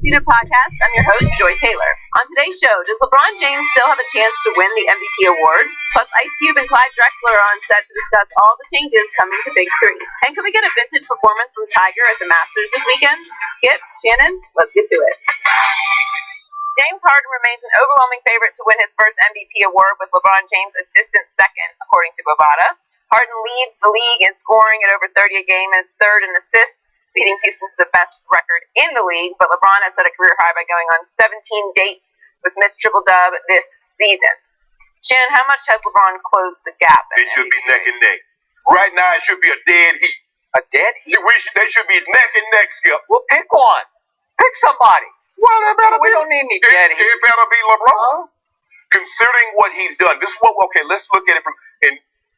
Undisputed podcast. I'm your host, Joy Taylor. On today's show, does LeBron James still have a chance to win the MVP award? Plus, Ice Cube and Clyde Drexler are on set to discuss all the changes coming to Big Three. And could we get a vintage performance from Tiger at the Masters this weekend? Skip, Shannon, let's get to it. James Harden remains an overwhelming favorite to win his first MVP award, with LeBron James a distant second, according to Bovada. Harden leads the league in scoring at over 30 a game and is third in assists, leading Houston to the best record in the league. But LeBron has set a career high by going on 17 dates with Miss Triple Dub this season. Shannon, how much has LeBron closed the gap? It should be neck and neck. Right now, it should be a dead heat. A dead heat? They should be neck and neck, Skip. Well, pick one. Pick somebody. Well, we don't need any dead heat. It better be LeBron. Considering what he's done, this is what. Okay, let's look at it from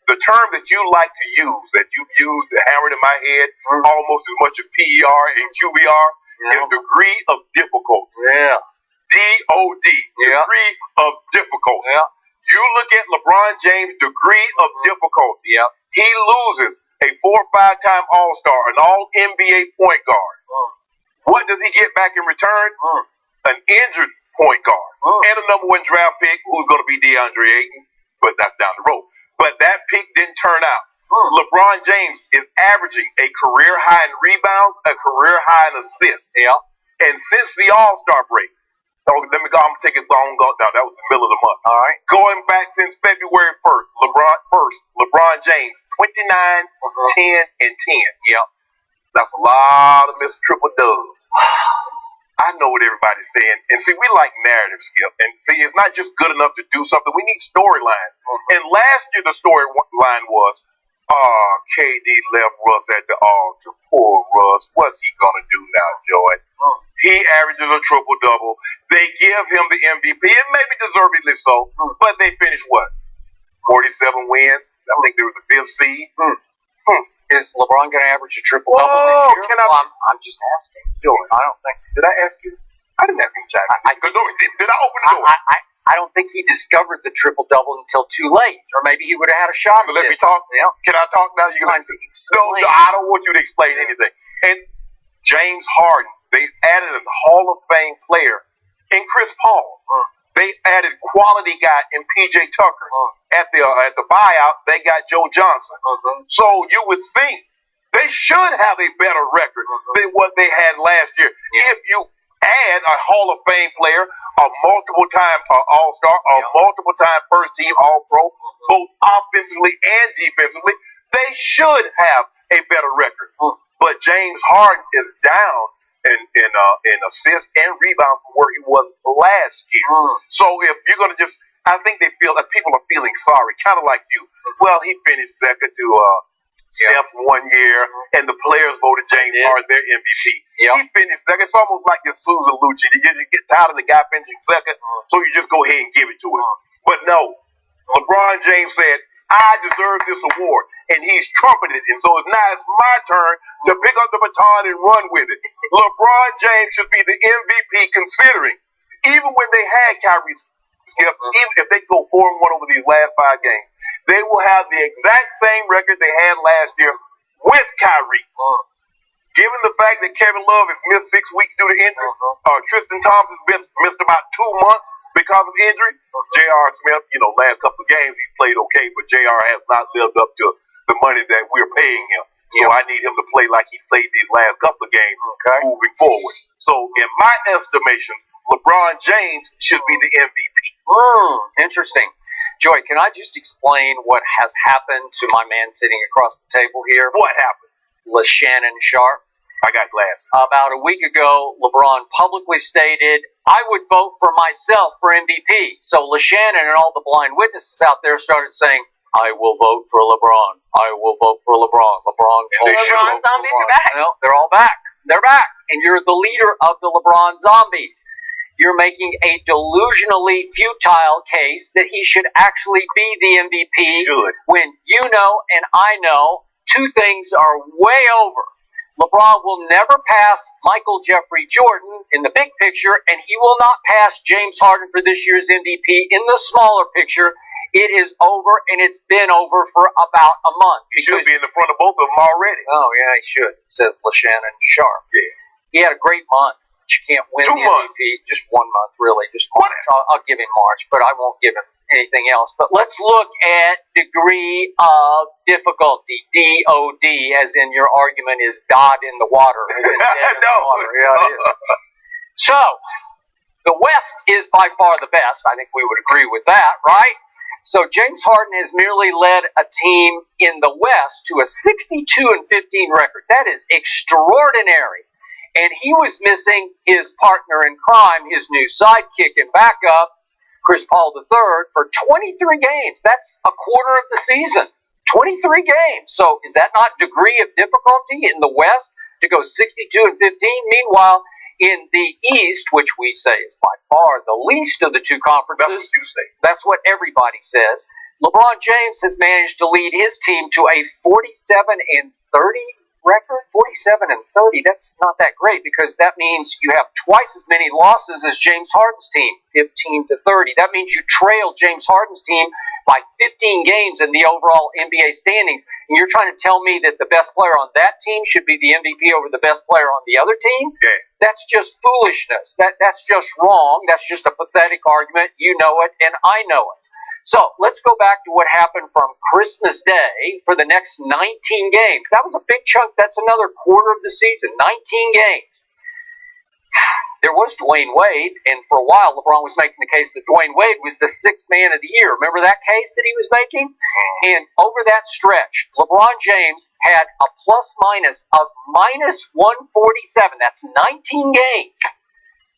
the term that you like to use, that you've used, hammered in my head, almost as much as PER and QBR, is degree of difficulty. Yeah. DOD. Degree of difficulty. Yeah. You look at LeBron James' degree of difficulty. Yeah. He loses a 4 or 5 time All-Star, an All-NBA point guard. What does he get back in return? An injured point guard. And a number 1 draft pick who's going to be DeAndre Ayton, but that's down the road. But that pick didn't turn out. LeBron James is averaging a career high in rebounds, a career high in assists. Yeah. And since the All-Star break, I'm going to take it long down. That was the middle of the month. All right. Going back since February 1st, LeBron James, 29, 10, and 10. Yep. That's a lot of Mr. Triple Dubs. I know what everybody's saying. And see, we like narrative, Skip. And see, it's not just good enough to do something. We need storylines. And last year, the storyline was, KD left Russ at the altar. Poor Russ. What's he going to do now, Joy? He averages a triple-double. They give him the MVP, and maybe deservedly so. But they finished what? 47 wins. I think they were the 5th seed. Is LeBron going to average a triple-double this year? I'm just asking. Joy, I don't think. Did I ask you? I didn't ask you, Jack. Did I open the door? I don't think he discovered the triple-double until too late. Or maybe he would have had a shot at Let me talk. Yeah. Can I talk now? No, I don't want you to explain anything. And James Harden, they added a Hall of Fame player in Chris Paul. They added quality guy in PJ Tucker. At the buyout, they got Joe Johnson. So you would think they should have a better record than what they had last year. If you add a Hall of Fame player, a multiple-time All-Star, a multiple-time first-team All-Pro, both offensively and defensively, they should have a better record. But James Harden is down in assists and rebounds from where he was last year. So if you're going to just, I think they feel that people are feeling sorry, kind of like you. Well, he finished second to Steph 1 year, and the players voted James Harden their MVP. He finished second. It's almost like your Susan Lucci. You get tired of the guy finishing second, so you just go ahead and give it to him. But no, LeBron James said, I deserve this award, and he's trumpeted it. And so now it's my turn to pick up the baton and run with it. LeBron James should be the MVP, considering even when they had Kyrie, Skip, even if they go 4-1 over these last 5 games, they will have the exact same record they had last year with Kyrie. Given the fact that Kevin Love has missed 6 weeks due to injury, Tristan Thompson's missed about 2 months because of injury. J.R. Smith, last couple of games he's played okay, but J.R. has not lived up to the money that we're paying him. So I need him to play like he played these last couple of games moving forward. So in my estimation, LeBron James should be the MVP. Interesting. Joy, can I just explain what has happened to my man sitting across the table here? What happened? LeShannon Sharp. I got glasses. About a week ago, LeBron publicly stated, I would vote for myself for MVP. So LeShannon and all the blind witnesses out there started saying, I will vote for LeBron. I will vote for LeBron. LeBron told LeBron zombies are back. No, they're all back. They're back. And you're the leader of the LeBron zombies. You're making a delusionally futile case that he should actually be the MVP when you know and I know 2 things are way over. LeBron will never pass Michael Jeffrey Jordan in the big picture, and he will not pass James Harden for this year's MVP in the smaller picture. It is over, and it's been over for about a month. He should be in the front of both of them already. Oh, yeah, he should, says LeShannon Sharp. Yeah. He had a great month. you can't win 2 the months. MVP. Just 1 month, really. Just March. I'll give him March, but I won't give him anything else. But let's look at degree of difficulty. DOD, as in your argument is Dodd in the water. As in dead in the water. Yeah, it is. So, the West is by far the best. I think we would agree with that, right? So James Harden has merely led a team in the West to a 62-15 record. That is extraordinary. And he was missing his partner in crime, his new sidekick and backup, Chris Paul III, for 23 games. That's a quarter of the season. 23 games. So is that not degree of difficulty in the West to go 62-15? Meanwhile, in the East, which we say is by far the least of the two conferences, That's what you say. that's what everybody says, LeBron James has managed to lead his team to a 47-30 record. 47-30, that's not that great, because that means you have twice as many losses as James Harden's team, 15-30. That means you trail James Harden's team by 15 games in the overall NBA standings, and you're trying to tell me that the best player on that team should be the MVP over the best player on the other team? Yeah. That's just foolishness. That's just wrong. That's just a pathetic argument. You know it, and I know it. So let's go back to what happened from Christmas Day for the next 19 games. That was a big chunk. That's another quarter of the season, 19 games. There was Dwayne Wade, and for a while LeBron was making the case that Dwayne Wade was the sixth man of the year. Remember that case that he was making? And over that stretch, LeBron James had a plus-minus of minus 147. That's 19 games.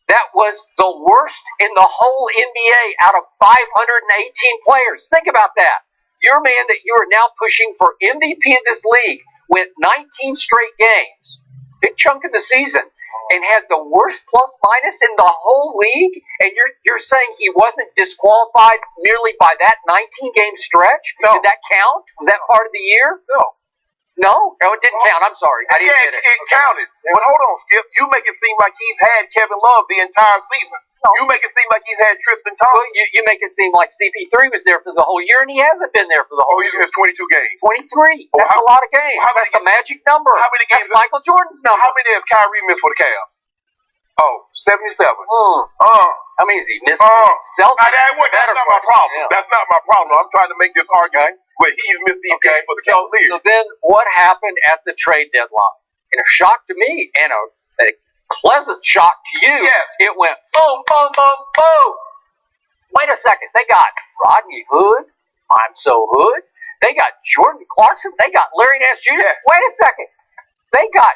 That was the worst in the whole NBA out of 518 players. Think about that. Your man that you are now pushing for MVP of this league went 19 straight games, big chunk of the season, and had the worst plus-minus in the whole league, and you're saying he wasn't disqualified merely by that 19-game stretch? No. Did that count? Was that part of the year? No. No? Oh, it didn't count. I'm sorry. I didn't get it. It counted. But hold on, Skip. You make it seem like he's had Kevin Love the entire season. No. You make it seem like he's had Tristan Well, Thompson. you make it seem like CP3 was there for the whole year, and he hasn't been there for the whole He's year. missed 22 games. 23. Well, That's a lot of games. how many That's a magic number. how many games That's Michael Jordan's number. How many has Kyrie missed for the Cavs? Oh, 77. How many has he missed? Celtics. That's not my problem. Yeah. That's not my problem. I'm trying to make this argument where he's missed these games for the Cavaliers. So then what happened at the trade deadline? And a shock to me, and a pleasant shock to you. Yes. It went boom, boom, boom, boom. Wait a second. They got Rodney Hood. I'm so Hood. They got Jordan Clarkson. They got Larry Nance Jr. Yes. Wait a second. They got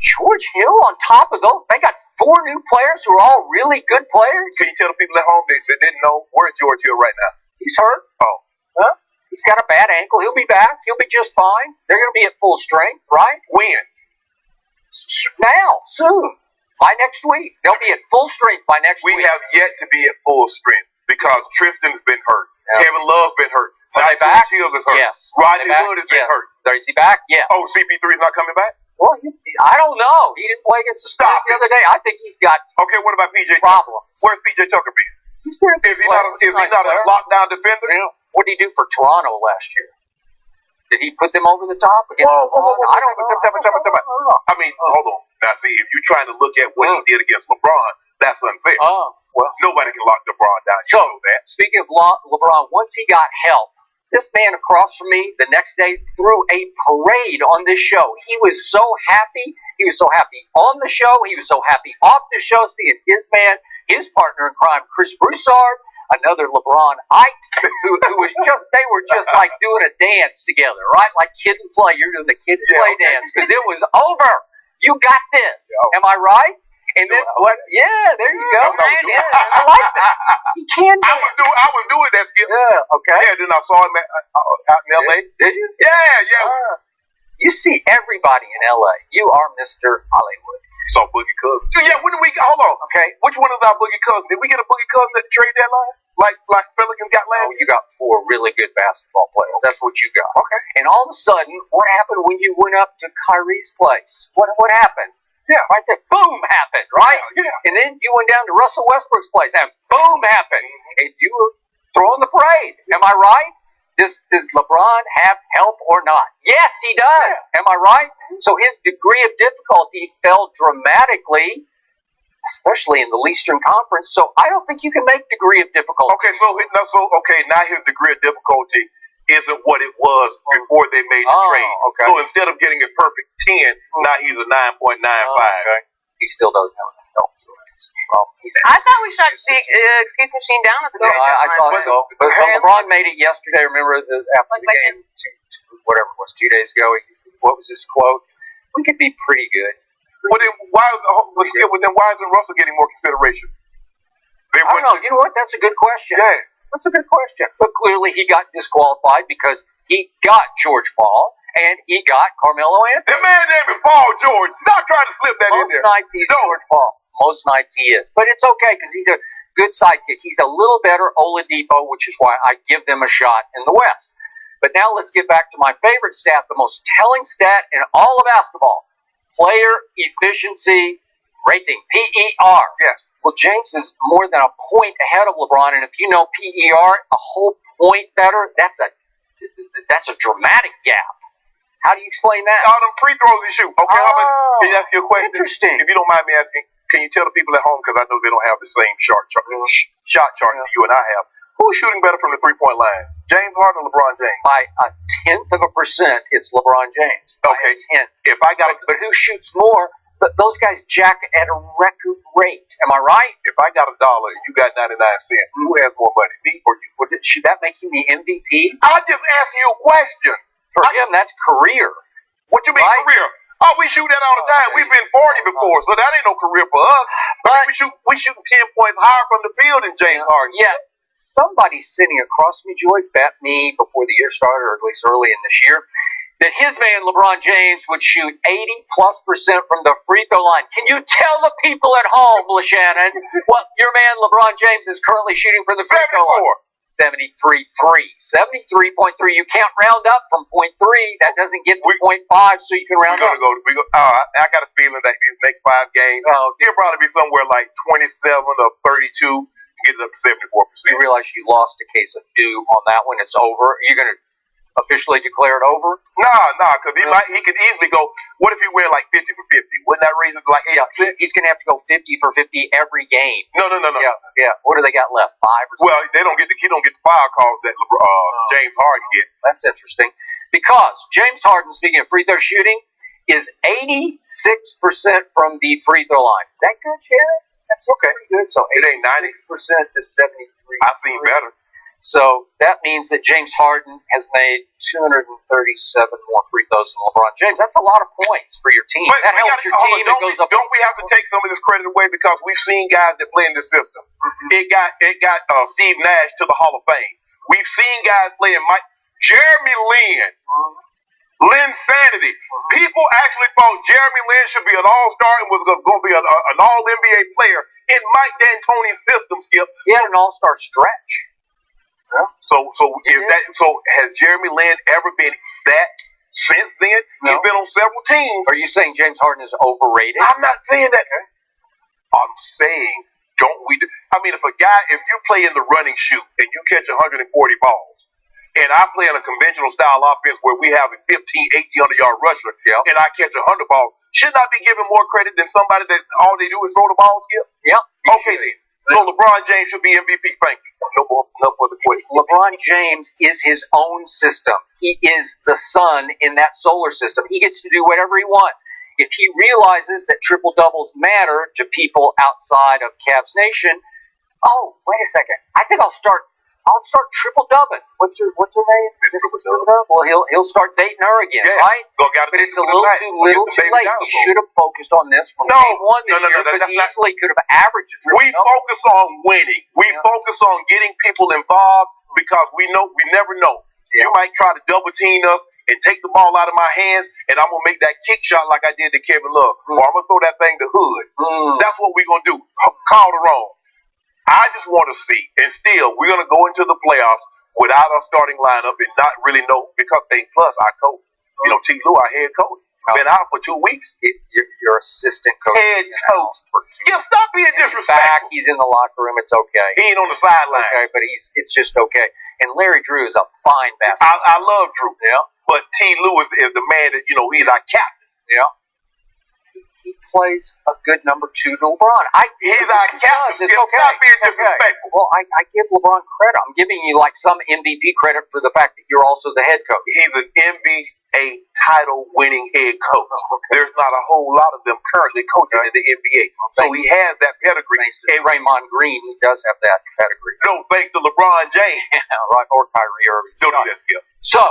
George Hill on top of those. They got 4 new players who are all really good players. Can you tell the people at home that didn't know where's George Hill right now? He's hurt. Oh. Huh? He's got a bad ankle. He'll be back. He'll be just fine. They're going to be at full strength, right? When? Now, soon. By next week. They'll be at full strength by next We week. have yet to be at full strength because Tristan's been hurt. Yeah. Kevin Love's been hurt. Are they George back? Hill is hurt. Yes. Rodney Are they back? Hood has been Yes. hurt. Is he back? Yes. Oh, CP3 is not coming back? Well, I don't know. He didn't play against the Spurs the other day. I think he's got Okay, what about PJ Tucker? problems. Where's PJ Tucker been? Is he Not a lockdown defender? What did he do for Toronto last year? Did he put them over the top against Whoa. I don't know. I mean, hold on. Now, see, if you're trying to look at what he did against LeBron, that's unfair. Oh, well. Nobody can lock LeBron down. You So, know that. speaking of LeBron, once he got help, this man across from me the next day threw a parade on this show. He was so happy. He was so happy on the show. He was so happy off the show, seeing his man, his partner in crime, Chris Broussard, another LeBronite, who was just, they were just like doing a dance together, right? Like kid and play. You're doing the kid and play dance because it was over. You got this. Am I right? And then what? Yeah, there you go, man. Yeah, I like that. He can. I was doing that, Skip. Yeah. Okay. Yeah, then I saw him out in L.A. Did you? Yeah. You see everybody in L.A. You are Mr. Hollywood. Saw Boogie Cousins. Yeah, when did we? Hold on. Okay. Which one is our Boogie Cousins? Did we get a Boogie Cousin at the trade deadline? Like Pelicans got last? Oh, you got 4 really good basketball players. That's what you got. Okay. And all of a sudden, what happened when you went up to Kyrie's place? What happened? Yeah. Right there. Boom happened, right? Yeah. And then you went down to Russell Westbrook's place, and boom happened. And you were throwing the parade. Am I right? Does LeBron have help or not? Yes, he does. Yeah. Am I right? So his degree of difficulty fell dramatically especially in the Eastern Conference. So I don't think you can make degree of difficulty. Okay, now his degree of difficulty isn't what it was before they made the trade. Okay. So instead of getting a perfect 10, now he's a 9.95. Okay. He still doesn't have enough help. So I thought we shut the excuse machine down at the no, trade I thought deadline. so. But LeBron made it yesterday. Remember after the game, whatever it was, 2 days ago. What was his quote? We could be pretty good. Well, then why isn't Russell getting more consideration? I don't know. You know what? That's a good question. Yeah. That's a good question. But clearly he got disqualified because he got George Paul and he got Carmelo Anthony. The man named is Paul George. Stop trying to slip that in there. Most nights he's George Paul. Most nights he is. But it's okay because he's a good sidekick. He's a little better Oladipo, which is why I give them a shot in the West. But now let's get back to my favorite stat, the most telling stat in all of basketball. Player efficiency rating, PER. Yes. Well, James is more than a point ahead of LeBron, and if you know PER, a whole point better, that's a dramatic gap. How do you explain that? All them free throws he shoot. Okay, can you ask you a question? Interesting. If you don't mind me asking, can you tell the people at home, because I know they don't have the same shot chart that you and I have, who's shooting better from the three-point line, James Harden or LeBron James? By 0.1%, it's LeBron James. Okay. If I got but who shoots more? Those guys jack at a record rate. Am I right? If I got $1 and you got 99 cents, who has more money, me or you? Should that make him the MVP? I'm just asking you a question. For him, that's career. What you mean career? Oh, we shoot that all the time. We've been 40 before, so that ain't no career for us. But we shooting 10 points higher from the field than James Harden. Yeah. Somebody sitting across me, Joy, bet me before the year started, or at least early in this year, that his man LeBron James would shoot 80+% from the free throw line. Can you tell the people at home, LeShannon, what your man LeBron James is currently shooting from the free throw line? 73.3. 73.3. You can't round up from 0.3. That doesn't get to 0.5, so you can round up. I got a feeling that these next 5 games, he'll probably be somewhere like 27 or 32, get it up to 74%. You realize you lost a case of dew on that one. It's over. You're going to officially declare it over? Nah, because he could easily go, what if he went like 50 for 50? Wouldn't that raise it to like 8%? Yeah, he's going to have to go 50 for 50 every game. No. Yeah. What do they got left? 5 or something? Well, he don't get the foul calls that James Harden gets. That's interesting. Because James Harden, speaking of free throw shooting, is 86% from the free throw line. Is that good, Shannon? That's okay. Pretty good. So it ain't 90% to 73. I've seen better. So that means that James Harden has made 237 more free throws than LeBron James. That's a lot of points for your team. That helps your team. It goes up. Don't we have to take some of this credit away because we've seen guys that play in this system? Mm-hmm. It got Steve Nash to the Hall of Fame. We've seen guys playing Jeremy Lin. Lin Sanity. People actually thought Jeremy Lin should be an all-star and was going to be an all-NBA player in Mike D'Antoni's system, Skip. He had an all-star stretch. Yeah. So has Jeremy Lin ever been that since then? No. He's been on several teams. Are you saying James Harden is overrated? I'm not saying that. I'm saying if you play in the running shoot and you catch 140 balls, and I play in a conventional style offense where we have a 15, 1,800-yard rusher, and I catch 100 balls, shouldn't I be given more credit than somebody that all they do is throw the ball, Skip? Yep. Okay then. So LeBron James should be MVP. Thank you. No further questions. LeBron James is his own system. He is the sun in that solar system. He gets to do whatever he wants. If he realizes that triple doubles matter to people outside of Cavs Nation, wait a second. I think I'll start triple dubbing. What's her name? Well, he'll start dating her again, right? But it's a little too late. He should have focused on this from game one this year because he easily could have averaged a triple double. We focus on winning. We focus on getting people involved because we never know. Yeah. You might try to double team us and take the ball out of my hands, and I'm going to make that kick shot like I did to Kevin Love. Or I'm going to throw that thing to Hood. That's what we're going to do. Call the wrong. I just want to see, and still, we're going to go into the playoffs without our starting lineup and not really know, because plus I coach. T. Lue, our head coach, been out for 2 weeks. Your assistant coach. Head coach. Skip, stop being disrespectful. Back, he's in the locker room. It's okay. He ain't on the sideline. Okay, but it's just okay. And Larry Drew is a fine basketball. I love Drew. Yeah. But T. Lue is the man that, he's our captain. Yeah. he plays a good number 2 to LeBron. He's our captain. It's okay. Stop being disrespectful. Well, I give LeBron credit. I'm giving you like some MVP credit for the fact that you're also the head coach. He's an NBA title-winning head coach. There's not a whole lot of them currently coaching in the NBA. So he has that pedigree. Thanks to Draymond Green, he does have that pedigree. No, thanks to LeBron James. Right, or Kyrie Irving. Don't do that, Skip. So,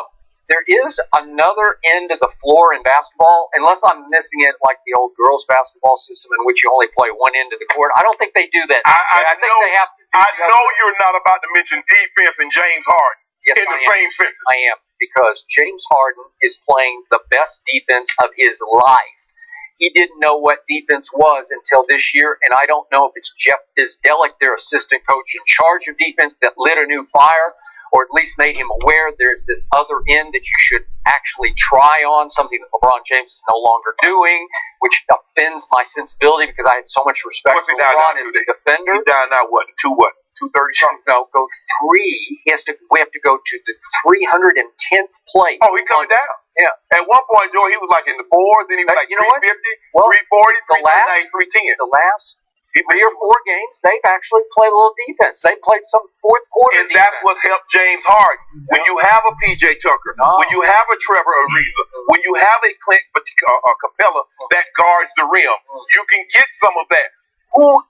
there is another end of the floor in basketball, unless I'm missing it like the old girls' basketball system in which you only play one end of the court. I don't think they do that. I think they have to. I know you're not about to mention defense and James Harden in the same sentence. I am, because James Harden is playing the best defense of his life. He didn't know what defense was until this year, and I don't know if it's Jeff Bisdelic, their assistant coach in charge of defense, that lit a new fire, or at least made him aware there's this other end that you should actually try on, something that LeBron James is no longer doing, which offends my sensibility because I had so much respect for LeBron as a defender. He's down now, what? 230 something? No, go 3. We have to go to the 310th place. Oh, he's coming down. Yeah. At one point, Joe, he was like in the 4s, then he was like 350, 340, 340, 310. The last 3 or 4 games, they've actually played a little defense. They played some fourth quarter defense. And that's what helped James Harden. When you have a P.J. Tucker, when you have a Trevor Ariza, when you have a Clint Capella that guards the rim, you can get some of that. You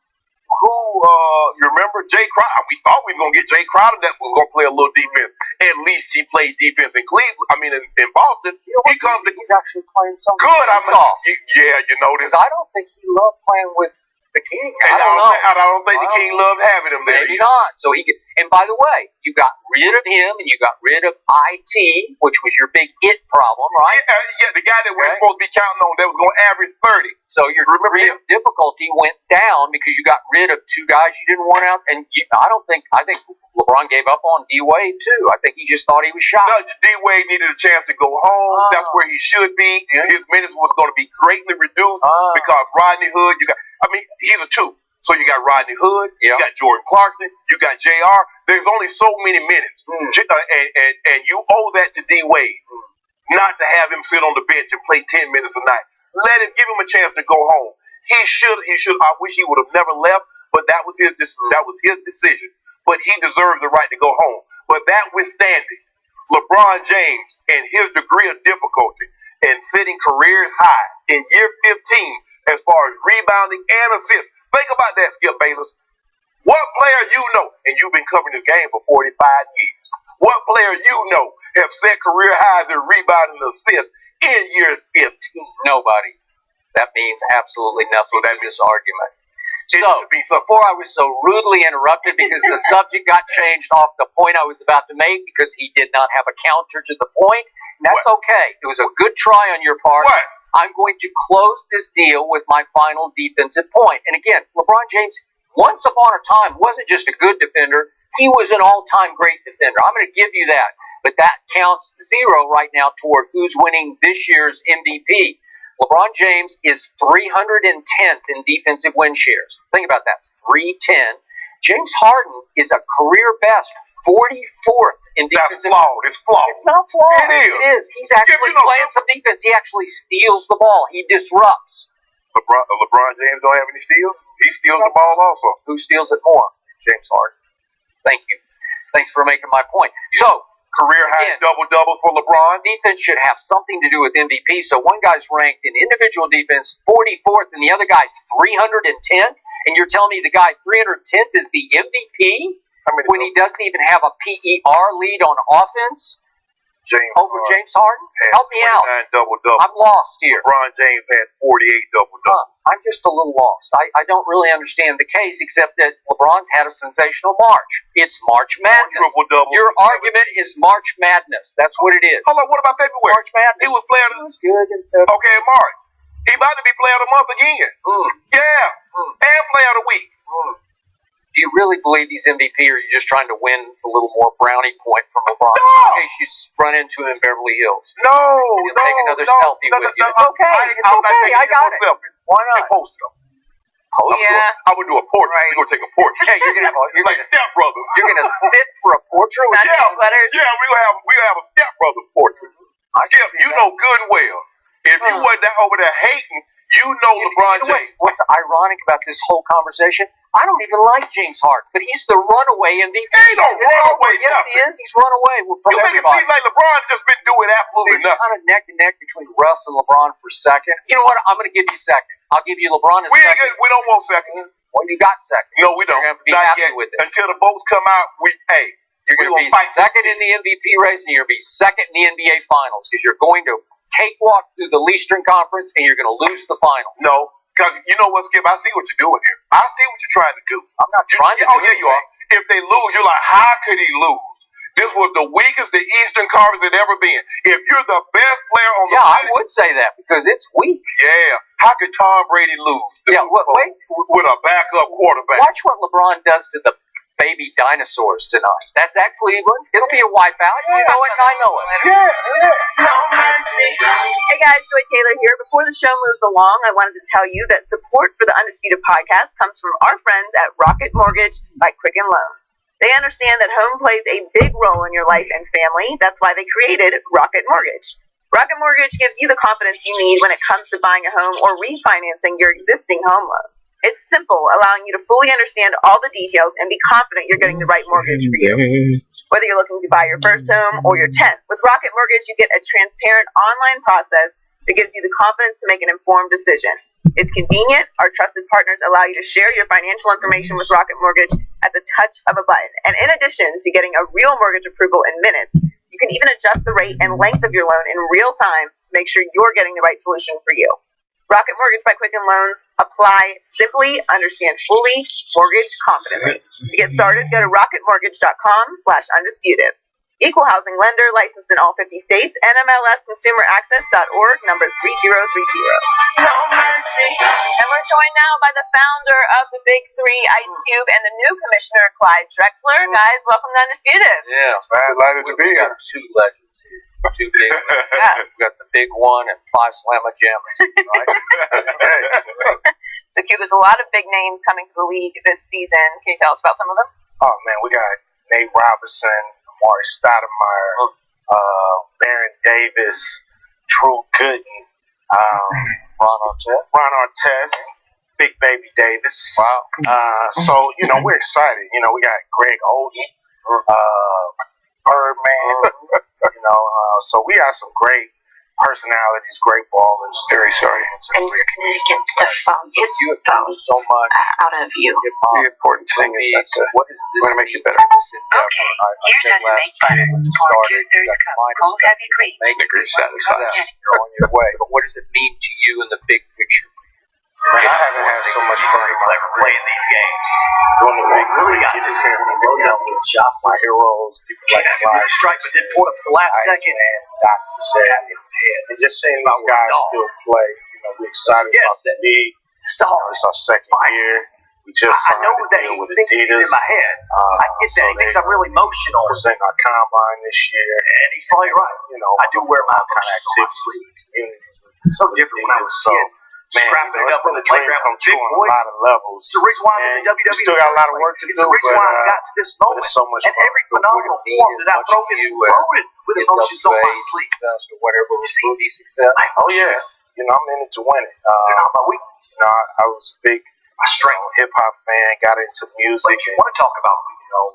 remember Jay Crowder? We thought we were going to get Jay Crowder that was going to play a little defense. At least he played defense in Cleveland. I mean, in Boston. He's actually playing some good. You notice. I don't think he loved playing with the King. I don't think the King loved having him there. Maybe not. So and by the way, you got rid of him and you got rid of IT, which was your big it problem, right? Yeah, the guy that we're supposed to be counting on that was going to average 30. So your degree of difficulty went down because you got rid of 2 guys you didn't want out. And I think LeBron gave up on D-Wade too. I think he just thought he was shot. No, D-Wade needed a chance to go home. That's where he should be. Yeah. His minutes was going to be greatly reduced because Rodney Hood, he's a 2. So you got Rodney Hood, you got Jordan Clarkson, you got JR. There's only so many minutes. And you owe that to D-Wade not to have him sit on the bench and play 10 minutes a night. Let him, give him a chance to go home. He should. I wish he would have never left, but that was his decision. But he deserves the right to go home. But that withstanding, LeBron James and his degree of difficulty in setting careers high in year 15 as far as rebounding and assists. Think about that, Skip Bayless. What player you know, and you've been covering this game for 45 years, what player you know have set career highs in rebounding and assists in year 15? Nobody. That means absolutely nothing to this argument. So, before I was so rudely interrupted because the subject got changed off the point I was about to make because he did not have a counter to the point. And that's okay. It was a good try on your part. What? I'm going to close this deal with my final defensive point. And again, LeBron James, once upon a time, wasn't just a good defender. He was an all-time great defender. I'm going to give you that. But that counts 0 right now toward who's winning this year's MVP. LeBron James is 310th in defensive win shares. Think about that, 310. James Harden is a career best 44th in defensive. That's flawed. It's flawed. It's not flawed. It is. He's actually playing some defense. He actually steals the ball. He disrupts. LeBron James don't have any steals? He steals the ball also. Who steals it more? James Harden. Thank you. Thanks for making my point. So, career high double-double for LeBron. Defense should have something to do with MVP. So one guy's ranked in individual defense 44th and the other guy 310th. And you're telling me the guy 310th is the MVP when he doesn't even have a PER lead on offense over James Harden? Help me out. Double-double. I'm lost here. LeBron James had 48 double-double. I'm just a little lost. I don't really understand the case except that LeBron's had a sensational March. It's March Madness. Triple-double. Your argument is March Madness. That's what it is. Hold on, what about February? March Madness. He was player of the month. Good in February. Okay, in March. He about to be player of the month again. Yeah. And player of the week. Do you really believe he's MVP, or are you just trying to win a little more brownie point from LeBron? No. In case you run into him in Beverly Hills. You'll take another selfie with you. It's okay. I got it. Selfie. Why not? Post them. Oh, yeah. I would do a portrait. Right. We're going to take a portrait. Yeah, you're like stepbrothers. You're going to sit for a portrait with we're going to have a stepbrother portrait. You know good and well. If you wasn't over there hating You know LeBron James. What's ironic about this whole conversation? I don't even like James Harden, but he's the runaway MVP. Ain't no runaway Yes, nothing. he is. He's run away from You make it everybody. seem like LeBron's just been doing absolutely It's nothing. kind of neck and neck between Russ and LeBron for second. You know what? I'm going to give you second. I'll give you LeBron as We ain't second. good. We don't want second. Well, you got second. No, we don't. You're going to be Not happy yet. with it. Until the votes come out, You're going to be fight. second in the MVP race, and you're going to be second in the NBA Finals because you're going to cakewalk through the Eastern Conference, and you're going to lose the final. No, because you know what, Skip? I see what you're doing here. I see what you're trying to do. I'm not trying to do Oh, yeah, you are. If they lose, you're like, how could he lose? This was the weakest the Eastern Conference had ever been. If you're the best player on the I planet, would say that because it's weak. yeah, how could Tom Brady lose? Wait. With a backup quarterback. Watch what LeBron does to the baby dinosaurs tonight. That's at Cleveland. It'll be a wipeout. You know it, and I know it. Hey guys, Joy Taylor here. Before the show moves along, I wanted to tell you that support for the Undisputed podcast comes from our friends at Rocket Mortgage by Quicken Loans. They understand that home plays a big role in your life and family. That's why they created Rocket Mortgage. Rocket Mortgage gives you the confidence you need when it comes to buying a home or refinancing your existing home loan. It's simple, allowing you to fully understand all the details and be confident you're getting the right mortgage for you. Whether you're looking to buy your first home or your 10th, with Rocket Mortgage, you get a transparent online process that gives you the confidence to make an informed decision. It's convenient. Our trusted partners allow you to share your financial information with Rocket Mortgage at the touch of a button. And in addition to getting a real mortgage approval in minutes, you can even adjust the rate and length of your loan in real time to make sure you're getting the right solution for you. Rocket Mortgage by Quicken Loans. Apply simply, understand fully, mortgage confidently. To get started, go to rocketmortgage.com/undisputed. Equal housing lender, licensed in all 50 states, NMLSconsumeraccess.org, number 3030. No mercy. And we're joined now by the founder of the Big Three, Ice Cube, and the new commissioner, Clyde Drexler. Guys, welcome to Undisputed. Yeah. Delighted to be here. Got two legends here. Two big ones. We've got the big one and five slamma jammas, right? So, Cube, there's a lot of big names coming to the league this season. Can you tell us about some of them? Oh, man, we got Nate Robinson, Amari Stoudemire, Baron Davis, Drew Gooden, Ron Artest, Big Baby Davis. Wow. So, we're excited. We got Greg Oden, Birdman, so we got some great personalities, great ballers. Very sorry. And we're going to get the phone, his You have phone done so much. out of you. The important thing is that What is this? we're gonna make you better. This endeavor? Okay, I you're said done last make year fun. when it 4, started, 2, 3 you got cup. Midas Cold stuff. heavy cream. Snickers satisfied. You're on your way. But what does it mean to you in the big picture? Man, I haven't had so much fun in my career playing these games. doing the league. Really got Get to a chance to load up with shots, my heroes, people like Clyde, strike, but then pull up at the last second. Iceman, Dr. Shed, and just seeing these guys still play. We're excited about the league. It's the hard. It's our second year. We just I signed know a that deal he with thinks he's Adidas. in my head. I get that. He thinks I'm really emotional. Presenting our combine this year. And he's probably right. I do wear my kind of emotions on my activities sleeve. with the communities. It's so different when I was a So, kid. man, Strapping it it's up been on a the dream playground come with big true on a boys. lot of levels. It's the reason why I'm in And the WWE. we still got a lot of work to It's do, the reason but, why I got to this moment. it's so much And fun. every phenomenal form that I throw is loaded with emotions on my sleeve. Success or whatever, See? recruiting success. My Oh, yeah. emotions, I'm in it to win it. they're not my weakness. I was a big My strength. hip hop fan, got into music, But if you and want to talk about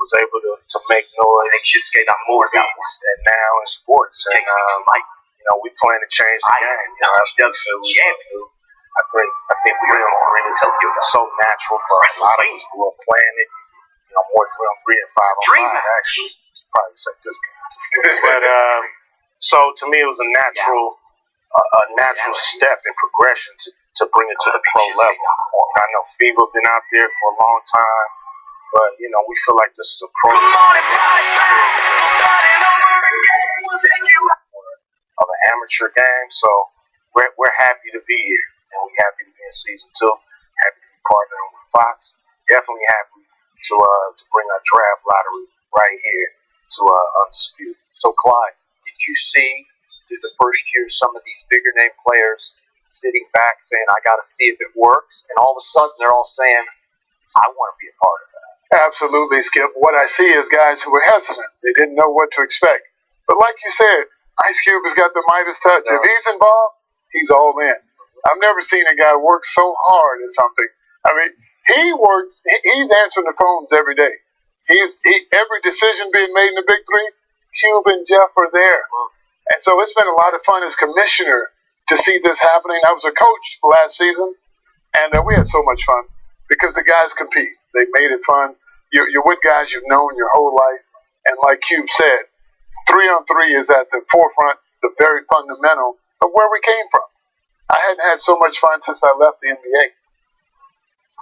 was able to make noise. I think shit skate out more movies and now in sports. And takes me to light. we plan to change the I am game. the That's what we WWE said we champion. gonna do. I think 3-on-3 is so natural for a lot of us who are playing it. More 3-on-3 and 5-on-5 Dream match. actually. It's probably say this guy. But so to me, it was a natural step in progression to bring it to the pro level. I know FIBA been out there for a long time, but we feel like this is a pro of an amateur game. So we're happy to be here, and we're happy to be in season 2. Happy to be partnering with Fox. Definitely happy to bring our draft lottery right here to Undisputed. So, Clyde, did you see through the first year some of these bigger name players sitting back saying, I got to see if it works? And all of a sudden, they're all saying, I want to be a part of that. Absolutely, Skip. What I see is guys who were hesitant. They didn't know what to expect. But like you said, Ice Cube has got the Midas touch. If he's involved, he's all in. I've never seen a guy work so hard at something. I mean, he works. He's answering the phones every day. Every decision being made in the Big Three, Cube and Jeff are there. And so it's been a lot of fun as commissioner to see this happening. I was a coach last season, and we had so much fun because the guys compete. They made it fun. You're with guys you've known your whole life. And like Cube said, 3-on-3 is at the forefront, the very fundamental of where we came from. I hadn't had so much fun since I left the NBA.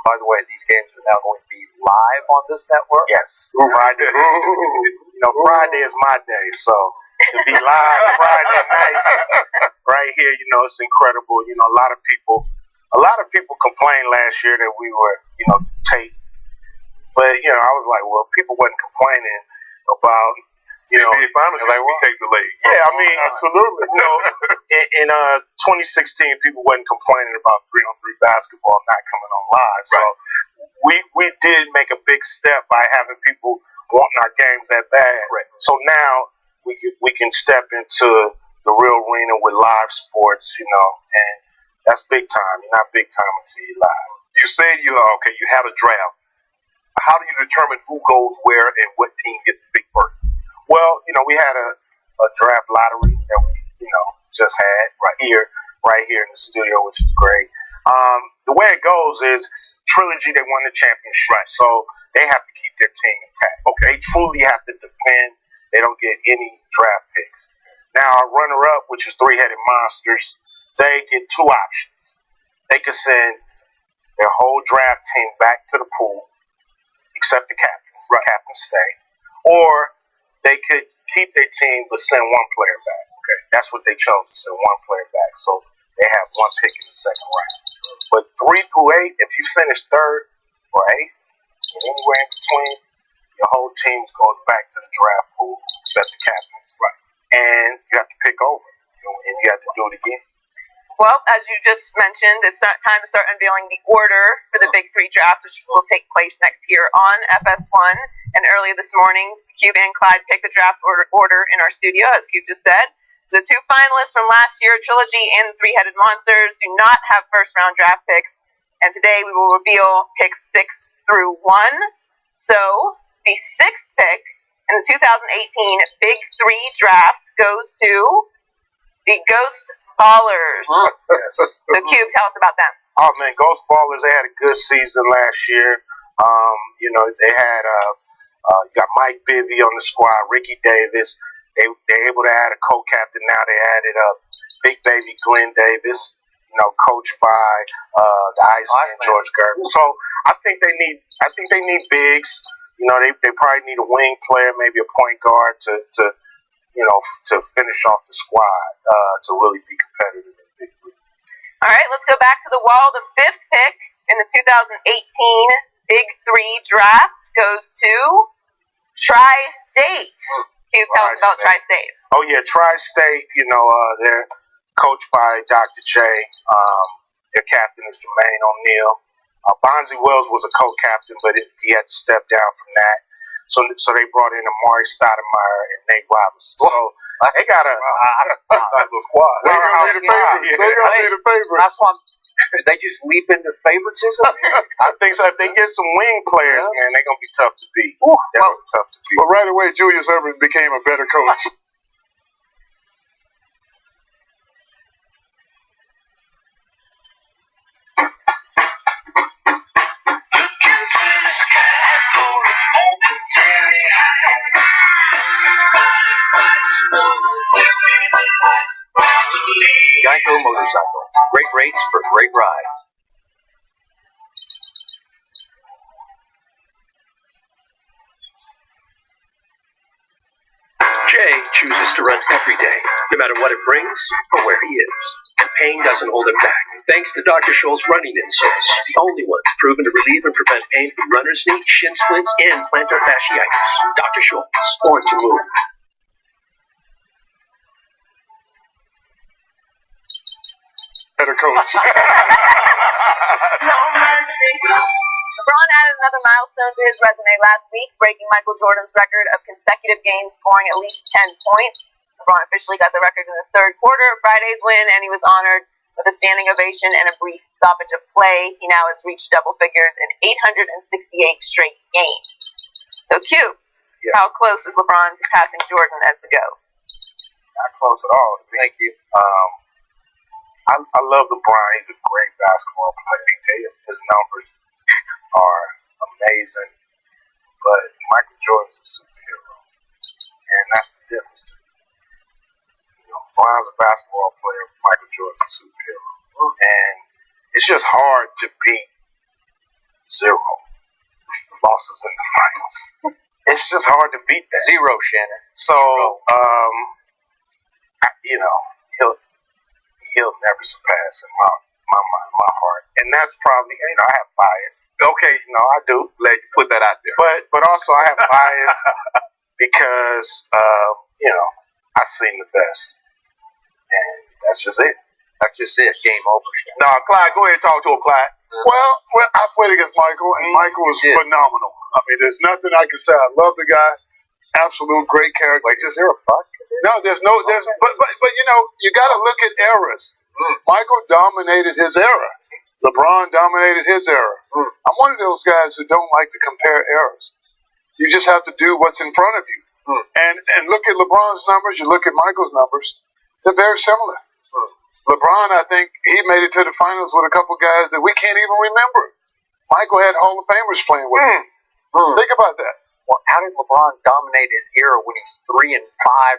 By the way, these games are now going to be live on this network? Yes. Friday. Friday is my day, so to be live Friday night right here, it's incredible. A lot of people complained last year that we were, taped. But, I was like, well, people wasn't complaining about, NBA Finals like we take the lead. Yeah, I mean, absolutely. In 2016, people wasn't complaining about 3-on-3 basketball not coming on live. So we did make a big step by having people wanting our games that bad. Right. So now we can step into the real arena with live sports, and that's big time. You're not big time until you're live. You said you had a draft. How do you determine who goes where and what team gets picked first? Well, we had a draft lottery that we, just had right here in the studio, which is great. The way it goes is Trilogy, they won the championship, so they have to keep their team intact. Okay, they truly have to defend. They don't get any draft picks. Now, our runner-up, which is Three-Headed Monsters, they get two options. They could send their whole draft team back to the pool, except the captains. The captains stay. Or they could keep their team but send one player back. Okay, that's what they chose, to send one player back. So they have one pick in the second round. But 3 through 8, if you finish 3rd or 8th, and anywhere in between, your whole team goes back to the draft pool, except the captains. Right. And you have to pick over, and you have to do it again. Well, as you just mentioned, it's time to start unveiling the order for the Big Three draft, which will take place next year on FS1. And early this morning, Cube and Clyde picked the draft order in our studio, as Cube just said. So the two finalists from last year, Trilogy and the Three-Headed Monsters, do not have first-round draft picks. And today we will reveal picks 6 through 1. So the 6th pick in the 2018 Big Three draft goes to the Ghost Ballers. Yes. So Cube, tell us about them. Oh man, Ghost Ballers, they had a good season last year. They had you got Mike Bibby on the squad, Ricky Davis. They're able to add a co-captain now. They added Big Baby Glenn Davis, coached by the Iceman George Gervin. So I think they need bigs. They probably need a wing player, maybe a point guard to finish off the squad to really be competitive in the Big Three. All right, let's go back to the wall. The 5th pick in the 2018 Big Three draft goes to Tri-State. Can you tell us about Tri-State? Oh, yeah, Tri-State, they're coached by Dr. J. Their captain is Jermaine O'Neal. Bonzi Wells was a co-captain, but he had to step down from that. So they brought in Amari Stoudemire and Nate Robinson. So they got a little squad. They're going to be the favorite. That's why they just leap into favoritism. I think so. If they get some wing players, man, they're going to be tough to beat. They're going to be tough to beat. But right away, Julius Erving became a better coach. Geico Motorcycle. Great rates for great rides. Jay chooses to run every day, no matter what it brings or where he is. And pain doesn't hold him back, thanks to Dr. Scholl's running insoles, the only ones proven to relieve and prevent pain from runner's knee, shin splints, and plantar fasciitis. Dr. Scholl's, born to move. Better coach. LeBron added another milestone to his resume last week, breaking Michael Jordan's record of consecutive games scoring at least 10 points. LeBron officially got the record in the third quarter of Friday's win, and he was honored With a standing ovation and a brief stoppage of play, he now has reached double figures in 868 straight games. So, Q, how close is LeBron to passing Jordan as the GOAT? Not close at all. Thank you. I love LeBron. He's a great basketball player. His numbers are amazing. But Michael Jordan's a superhero. And that's the difference. LeBron's a basketball player. Michael Jordan's a superhero. And it's just hard to beat 0 losses in the finals. It's just hard to beat that. 0, Shannon. So, he'll never surpass in my mind, my heart. And that's probably, I have bias. Okay, I do. Let you put that out there. But also I have bias because, I've seen the best. And that's just it. That's just it. Game over. No, Clyde, go ahead and talk to him, Clyde. Well, I played against Michael, and Michael was phenomenal. I mean, there's nothing I can say. I love the guy. Absolute great character. Wait, is there a fuss? No, but you got to look at eras. Michael dominated his era. LeBron dominated his era. I'm one of those guys who don't like to compare eras. You just have to do what's in front of you. And look at LeBron's numbers. You look at Michael's numbers. They're very similar. LeBron, I think, he made it to the finals with a couple guys that we can't even remember. Michael had Hall of Famers playing with him. Think about that. Well, how did LeBron dominate his era when he's 3-5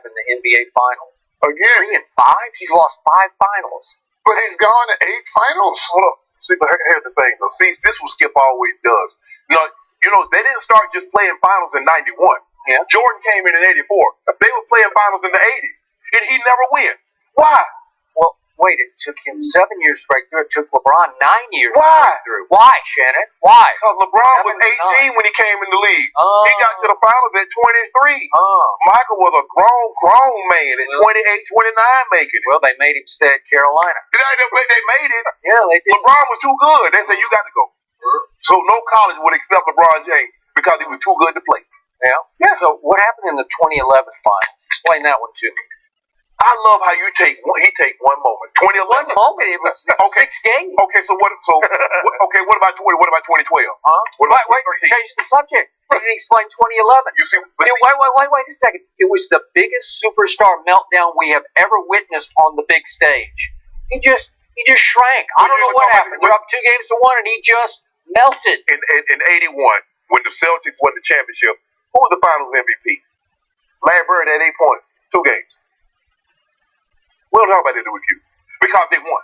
in the NBA Finals? Again, 3-5? He's lost 5 finals. but he's gone to 8 finals. Hold up. See, but here's the thing, though. See, this is what Skip always does. They didn't start just playing finals in 91. Yeah. Jordan came in 84. They were playing finals in the 80s, and he never win. Why? Well, wait, it took him 7 years to break through. It took LeBron 9 years Why? to break through. Why, Shannon? Why? Because LeBron was 18 when he came in the league. He got to the finals at 23. Michael was a grown man at 28, 29 making it. Well, they made him stay at Carolina. They made it. Yeah, they did. LeBron was too good. They said, you got to go. So no college would accept LeBron James because he was too good to play. Yeah. So what happened in the 2011 finals? Explain that one to me. I love how he take one moment. 2011. One moment, it was 6 games. Okay, so what about 20? What about 2012? What about Wait, change the subject. You didn't explain 2011. You see, wait a second. It was the biggest superstar meltdown we have ever witnessed on the big stage. He just shrank. I don't know what happened. They're up 2 games to 1, and he just melted. In 81, when the Celtics won the championship, who was the Finals MVP? Larry Bird had 8 points, 2 games. We don't talk about that with you because they won.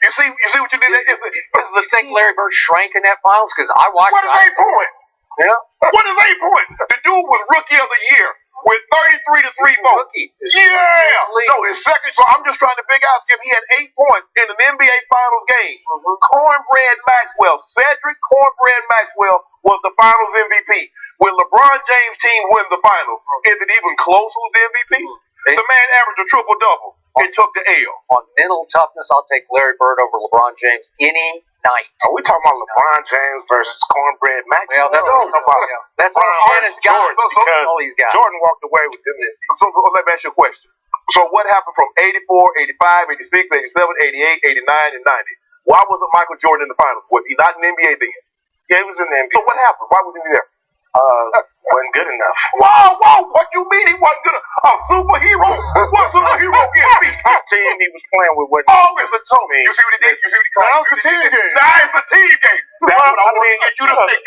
You see what you did? You think Larry Bird shrank in that finals? Because I watched. What is 8 points? Yeah. What is 8 points? The dude was Rookie of the Year with 33 to 3 votes. Yeah. No, his second. So I'm just trying to figure out if he had 8 points in an NBA Finals game. Cornbread Maxwell, Cedric Cornbread Maxwell was the Finals MVP. When LeBron James' team wins the Finals, is it even close who's the MVP? The man averaged a triple-double and took the L. On mental toughness, I'll take Larry Bird over LeBron James any night. Are we talking about LeBron James versus Cornbread Maxwell? Well, that's all Shannon's got. Because all he's got. Jordan walked away with them. So let me ask you a question. So what happened from 84, 85, 86, 87, 88, 89, and 90? Why wasn't Michael Jordan in the finals? Was he not in the NBA then? Yeah, he was in the NBA. So what happened? Why wasn't he there? Wasn't good enough. Whoa! What you mean he wasn't good? A superhero? What superhero get beat? The team he was playing with wasn't. Oh, it's a team. You see what he did? You see what he That was a team game. That is a team game. That's what I want to get you to think.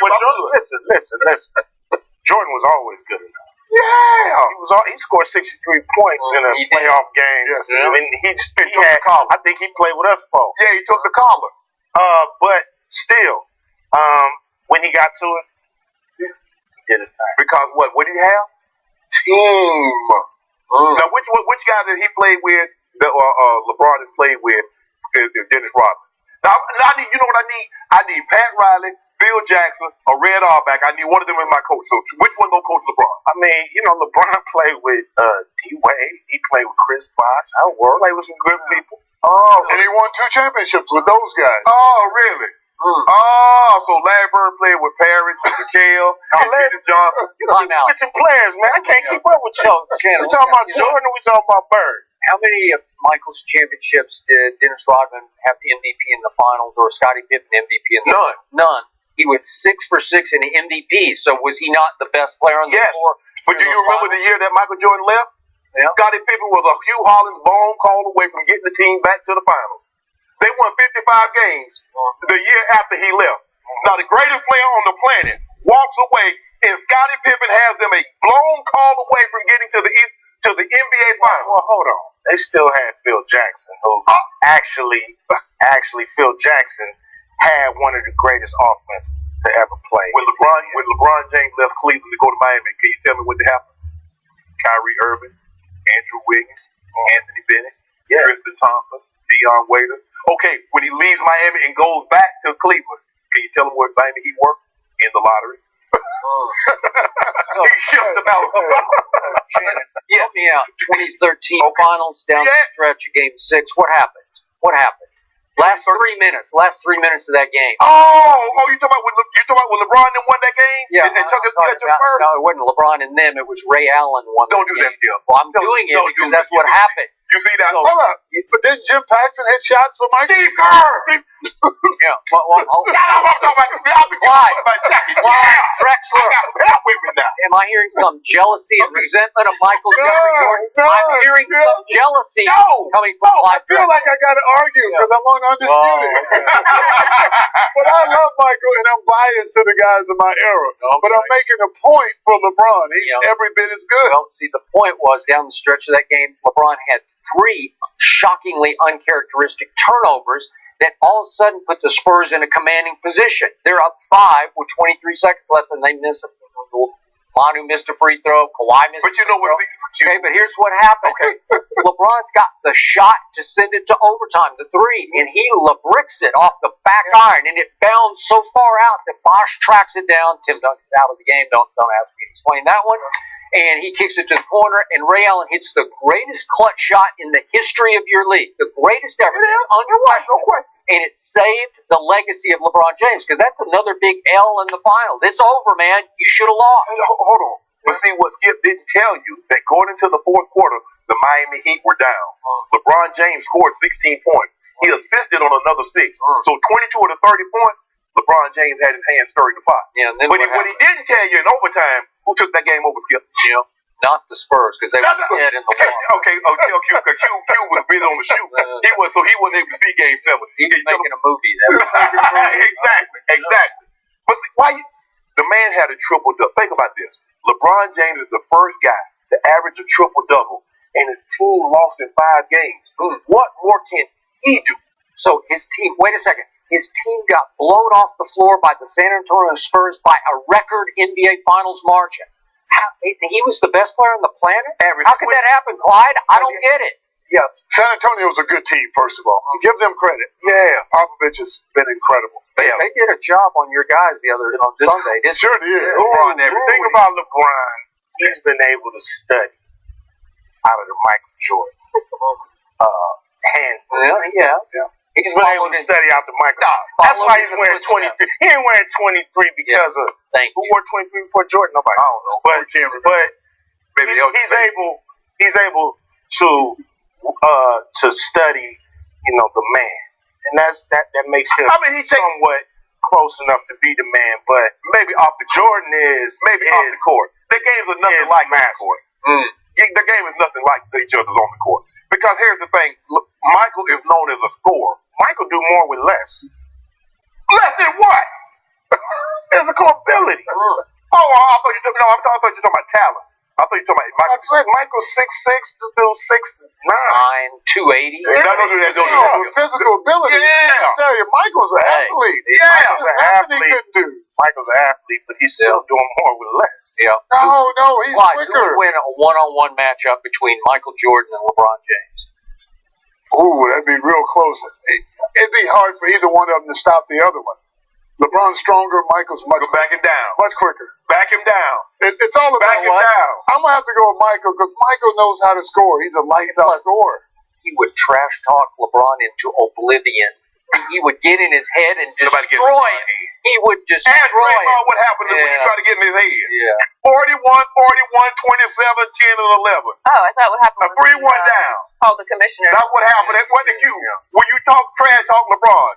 Listen. Jordan was always good enough. Yeah. He scored 63 points in a playoff game. Yes, I mean, he had. I think he played with us folks. Yeah, he took the collar. But still, when he got to it, he did his thing. Because what? What did he have? Team. Now, which guy that he played with that LeBron has played with is Dennis Rodman. Now, I need. You know what I need? I need Pat Riley, Phil Jackson, or Red Auerbach. I need one of them as my coach. So, which one gonna coach LeBron? I mean, LeBron played with D-Wade. He played with Chris Bosh. I played with some good people. And he won 2 championships with those guys. Oh, really? So Larry Bird played with Parrish and McHale and Dennis Johnson. Switching players, man. I can't keep up with you. We talking about Jordan or we talking about Bird? How many of Michael's championships did Dennis Rodman have the MVP in the finals, or Scottie Pippen MVP in the finals? None. He went 6 for 6 in the MVP. So was he not the best player on the floor? But do you remember the year that Michael Jordan left? Yeah. Scottie Pippen was a Hugh Hollins bone call away from getting the team back to the finals. They won 55 games the year after he left. Now the greatest player on the planet walks away, and Scottie Pippen has them a blown call away from getting to the NBA finals. Well, hold on. They still had Phil Jackson, who actually Phil Jackson had one of the greatest offenses to ever play. When LeBron James left Cleveland to go to Miami, can you tell me what happened? Kyrie Irving, Andrew Wiggins, Anthony Bennett, Tristan Thompson, Deion Waiters. Okay, when he leaves Miami and goes back to Cleveland, can you tell him what Miami he worked? In the lottery. He shipped about. Shannon, help me out. 2013 finals down the stretch of Game 6. What happened? Last 3 minutes of that game. You talking about when LeBron then won that game? Yeah. And took his first? No, it wasn't LeBron and them. It was Ray Allen won. Don't do that still. Well, I'm doing it because that's what happened. You see that? Hold up. But didn't Jim Paxson hit shots for Michael? Steve Kerr. Yeah. Well, Drexler. Help with me now. Am I hearing some jealousy and resentment of Michael Jeffrey Jordan? I'm hearing some jealousy coming from Clyde I feel like I got to argue because I'm on Undisputed. But I love Michael, and I'm biased to the guys of my era. But I'm making a point for LeBron. He's every bit as good. Well, see, the point was down the stretch of that game, LeBron had 3 shockingly uncharacteristic turnovers that all of a sudden put the Spurs in a commanding position. They're up 5 with 23 seconds left, and they miss it. Manu missed a free throw. Kawhi missed But you know what? Okay, but here's what happened. LeBron's got the shot to send it to overtime, the 3, and he bricks it off the back iron, and it bounds so far out that Bosh tracks it down. Tim Duncan's out of the game. Don't ask me to explain that one. And he kicks it to the corner, and Ray Allen hits the greatest clutch shot in the history of your league. The greatest ever. Under question. And it saved the legacy of LeBron James, because that's another big L in the finals. It's over, man. You should have lost. Hold on. But see, what Skip didn't tell you, that going into the fourth quarter, the Miami Heat were down. LeBron James scored 16 points. He assisted on another 6. So 22 of the 30 points, LeBron James had his hands stirring the pot. Yeah, and then but what he didn't tell you in overtime, who took that game over, Skip? Yeah. Not the Spurs, because they were ahead in the water. Okay, Q was busy on the shoot. He wasn't able to see Game 7. He's making a movie. Exactly. But see, the man had a triple-double. Think about this. LeBron James is the first guy to average a triple-double, and his team lost in 5 games. What more can he do? So his team, wait a second. His team got blown off the floor by the San Antonio Spurs by a record NBA Finals margin. He was the best player on the planet? How could that happen, Clyde? I don't get it. Yeah, San Antonio was a good team, first of all. Give them credit. Yeah. Popovich has been incredible. They did a job on your guys on Sunday, didn't Sure did. Think about LeBron. He's been able to study out of the Michael Jordan hand. Yeah. He's been able to study out the Michael. That's why he's wearing 23. He ain't wearing 23 because of who wore 23 before Jordan? Nobody. I don't know. But he's able to study, the man, and that makes him somewhat close enough to be the man. But maybe off the court. Off the court. The games are nothing like the court. The game is nothing like each other's on the court. Because here's the thing, Michael is known as a scorer. Michael do more with less. Less than what? Physical ability. I thought you were talking about talent. I thought you were talking about Michael's 6'6", this dude's 6'9", 280. With physical ability. Yeah. I tell you, Michael's an athlete. Michael's an athlete. Couldn't do. Michael's an athlete, but he's still doing more with less. Yeah. No, he's Clyde, quicker. who would win a one-on-one matchup between Michael Jordan and LeBron James? Ooh, that'd be real close. It'd be hard for either one of them to stop the other one. LeBron's stronger, Michael's much back him down. Much quicker. Back him down. It's all about back him down. I'm going to have to go with Michael because Michael knows how to score. He's a lights-out scorer. He would trash talk LeBron into oblivion. He would get in his head and destroy it. he would destroy Ask Draymond it. what happened when you tried to get in his head. Yeah. 41, 27, 10, and 11. Oh, I thought what happened was 3-1 down. called the commissioner. That's what happened. That's what the cue. When you talk trash, talk LeBron.